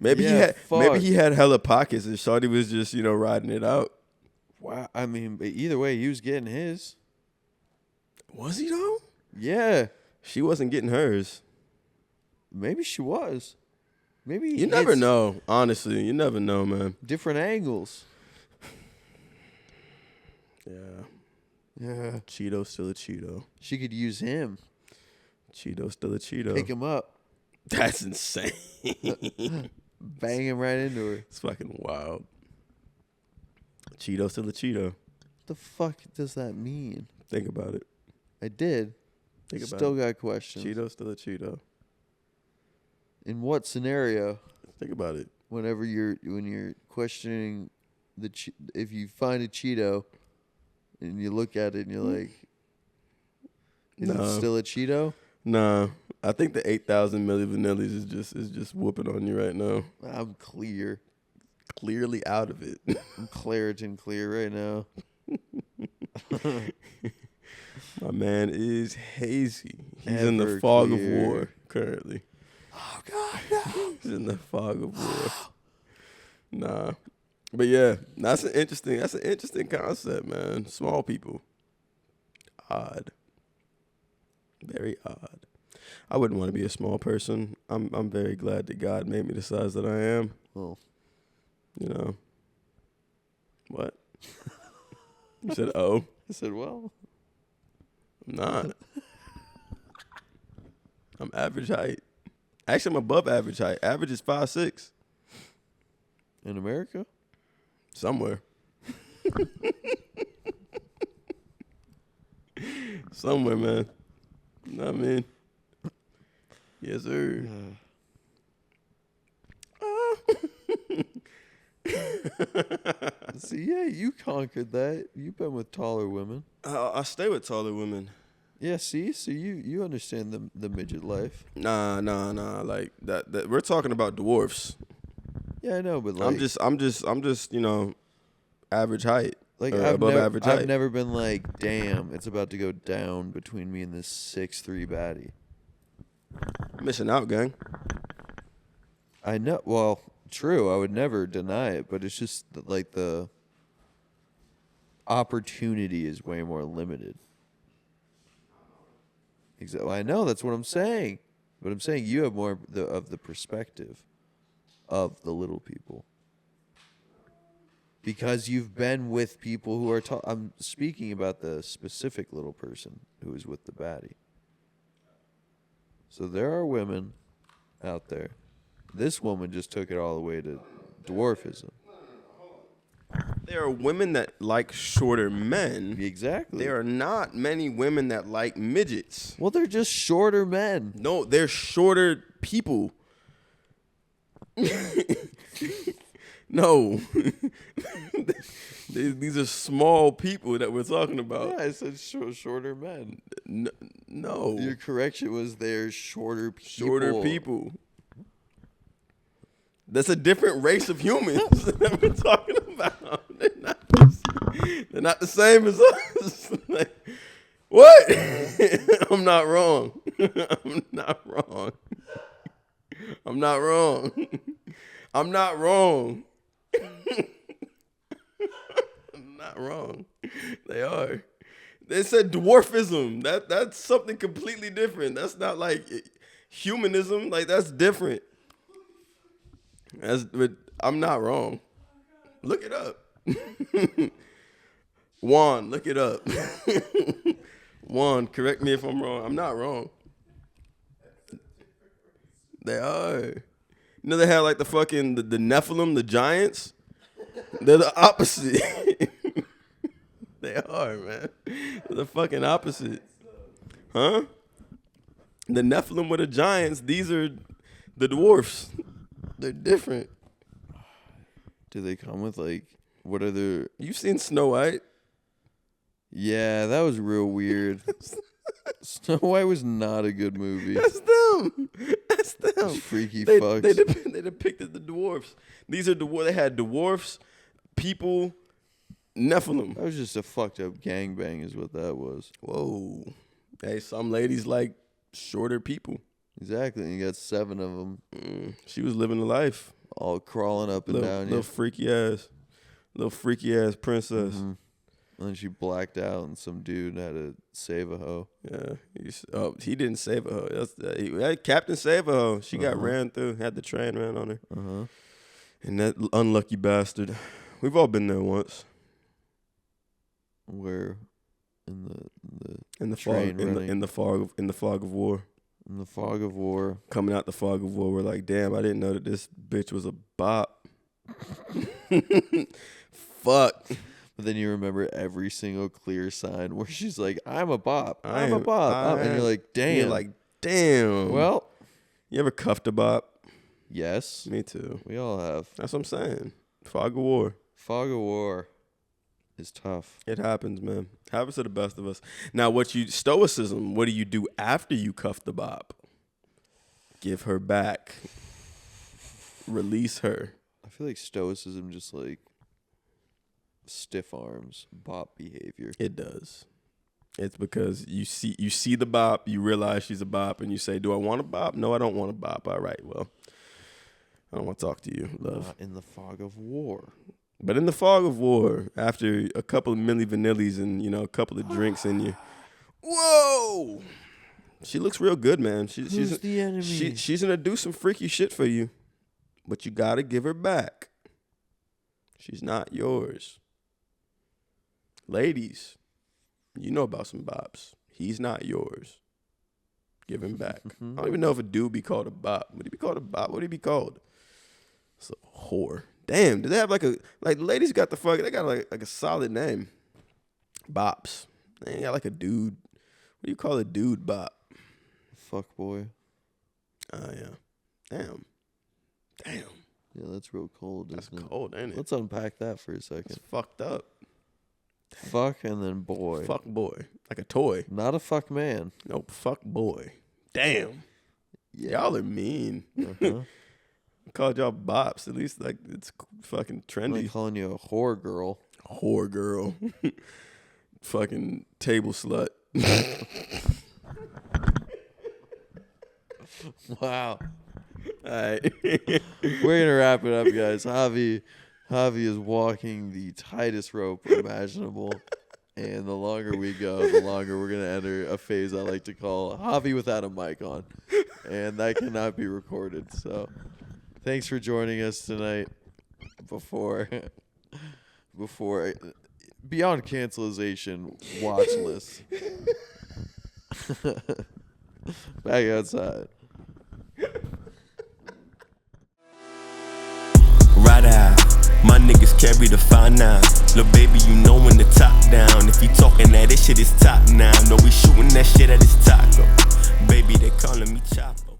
B: Maybe
D: fuck.
B: he had hella pockets and Shawty was just, you know, riding it out.
D: Wow. I mean, but either way, he was getting his.
B: Was he though?
D: Yeah.
B: She wasn't getting hers.
D: Maybe she was. Maybe
B: You never know. Honestly, you never know, man.
D: Different angles.
B: Yeah.
D: Yeah.
B: Cheeto still a Cheeto.
D: She could use him.
B: Cheeto still a Cheeto.
D: Pick him up.
B: That's insane.
D: Bang him right into her.
B: It's fucking wild. Cheeto still a Cheeto.
D: What the fuck does that mean?
B: Think about it.
D: I did.
B: Think about
D: Still
B: it.
D: got questions.
B: Cheeto still a Cheeto.
D: In what scenario?
B: Think about it.
D: When you're questioning if you find a Cheeto and you look at it and you're like, is
B: No.
D: it still a Cheeto?
B: Nah, I think the 8,000 Milli Vanillis is just whooping on you right now.
D: I'm clear.
B: Clearly out of it.
D: I'm Claritin clear right now.
B: My man is hazy. He's in the
D: Ever
B: fog
D: clear.
B: of war currently.
D: Oh God, no.
B: He's in the fog of war. Nah, but yeah, that's an interesting concept, man. Small people, odd, very odd. I wouldn't want to be a small person. I'm very glad that God made me the size that I am.
D: Well,
B: You know. What? You said, oh.
D: I said, well,
B: I'm not. I'm average height. Actually, I'm above average height. Average is 5'6".
D: in America?
B: Somewhere. Somewhere, man. You know what I mean? Yes, sir.
D: See, yeah, you conquered that. You've been with taller women.
B: I stay with taller women.
D: Yeah, see, so you understand the midget life.
B: Nah. Like that. We're talking about dwarfs.
D: Yeah, I know, but like,
B: I'm just, you know, average height.
D: like
B: or
D: I've
B: above
D: never,
B: average height.
D: I've never been like, damn, it's about to go down between me and this 6'3" baddie.
B: Missing out, gang.
D: I know. Well, true. I would never deny it, but it's just that, like, the opportunity is way more limited. Exactly. I know, that's what I'm saying. But I'm saying you have more of the perspective of the little people. Because you've been with people who are I'm speaking about the specific little person who is with the baddie. So there are women out there. This woman just took it all the way to dwarfism.
B: There are women that like shorter men.
D: Exactly.
B: There are not many women that like midgets.
D: Well, they're just shorter men.
B: No, they're shorter people. No. These are small people that we're talking about.
D: Yeah, I said shorter men.
B: No.
D: Your correction was they're shorter people.
B: Shorter people. That's a different race of humans that we're talking about. They're not the same as us. Like, what? I'm not wrong. I'm not wrong. I'm not wrong. I'm not wrong. I'm not wrong. They are. They said dwarfism. That's something completely different. That's not like humanism. Like, that's different. But I'm not wrong. Look it up. Juan, look it up. Juan, correct me if I'm wrong. I'm not wrong. They are. You know they had like the fucking the Nephilim, the giants. They're the opposite. They are, man. They're the fucking opposite. Huh? The Nephilim were the giants. These are the dwarfs. They're different.
D: Do they come with like what are the?
B: You've seen Snow White?
D: Yeah, that was real weird. Snow White was not a good movie.
B: That's them. That's them.
D: Those freaky
B: They
D: fucks.
B: they depicted the dwarfs. These are they had dwarfs, people, Nephilim.
D: That was just a fucked up gangbang, is what that was.
B: Whoa. Hey, some ladies like shorter people.
D: Exactly. And you got 7 of them,
B: She was living a life.
D: all crawling up and down.
B: Little freaky ass princess.
D: Mm-hmm. And then she blacked out, and some dude had to save a hoe.
B: Yeah. He didn't save a hoe. Captain Save a hoe. She got ran through. Had the train ran on her. And that unlucky bastard. We've all been there once.
D: Where
B: In the
D: train
B: fog.
D: running.
B: In the fog of war.
D: In the fog of war.
B: Coming out the fog of war, we're like, damn, I didn't know that this bitch was a bop. Fuck.
D: But then you remember every single clear sign where she's like, I'm a bop. I'm a bop. And you're like, damn.
B: You're like, damn.
D: Well,
B: you ever cuffed a bop?
D: yes.
B: Me too.
D: We all have.
B: That's what I'm saying. Fog of war.
D: Fog of war is tough.
B: It happens, man. Happens to the best of us. Now, stoicism, what do you do after you cuff the bop? Give her back. Release her.
D: I feel like stoicism just like stiff arms, bop behavior.
B: It does. It's because you see the bop, you realize she's a bop, and you say, do I want a bop? No, I don't want a bop. All right, well, I don't want to talk to you, love.
D: Not in the fog of war.
B: But in the fog of war, after a couple of Milli Vanillis and, a couple of drinks in you, whoa! She looks real good, man. She's
D: the enemy?
B: She's going to do some freaky shit for you, but you got to give her back. She's not yours. Ladies, you know about some bops. He's not yours. Give him back. I don't even know if a dude be called a bop. Would he be called a bop? What would he be called? It's a whore. Damn, do they have ladies got they got like a solid name. Bops. They ain't got like a dude. What do you call a dude bop?
D: Fuck boy.
B: Oh, yeah. Damn.
D: Yeah, that's real cold,
B: That's
D: isn't it?
B: cold, ain't it?
D: Let's unpack that for a
B: It's
D: second.
B: fucked up.
D: Fuck and then boy.
B: Fuck boy. Like a toy.
D: Not a fuck man.
B: Nope, fuck boy. Damn. Y'all are mean.
D: Uh-huh.
B: I called y'all bops. At least like it's fucking
D: I'm
B: trendy.
D: not calling you a whore girl.
B: Whore girl. Fucking table slut.
D: Wow.
B: All right.
D: We're gonna wrap it up, guys. Havii is walking the tightest rope imaginable. And the longer we go, the longer we're gonna enter a phase I like to call Havii without a mic on. And that cannot be recorded. So thanks for joining us tonight. Before beyond cancelization watch list. Back outside.
C: Right eye. My niggas carry the 5-9. Lil' baby, you know when the top down. If you talking that, this shit is top now. No, we shooting that shit at his taco. Baby, they calling me Chapo.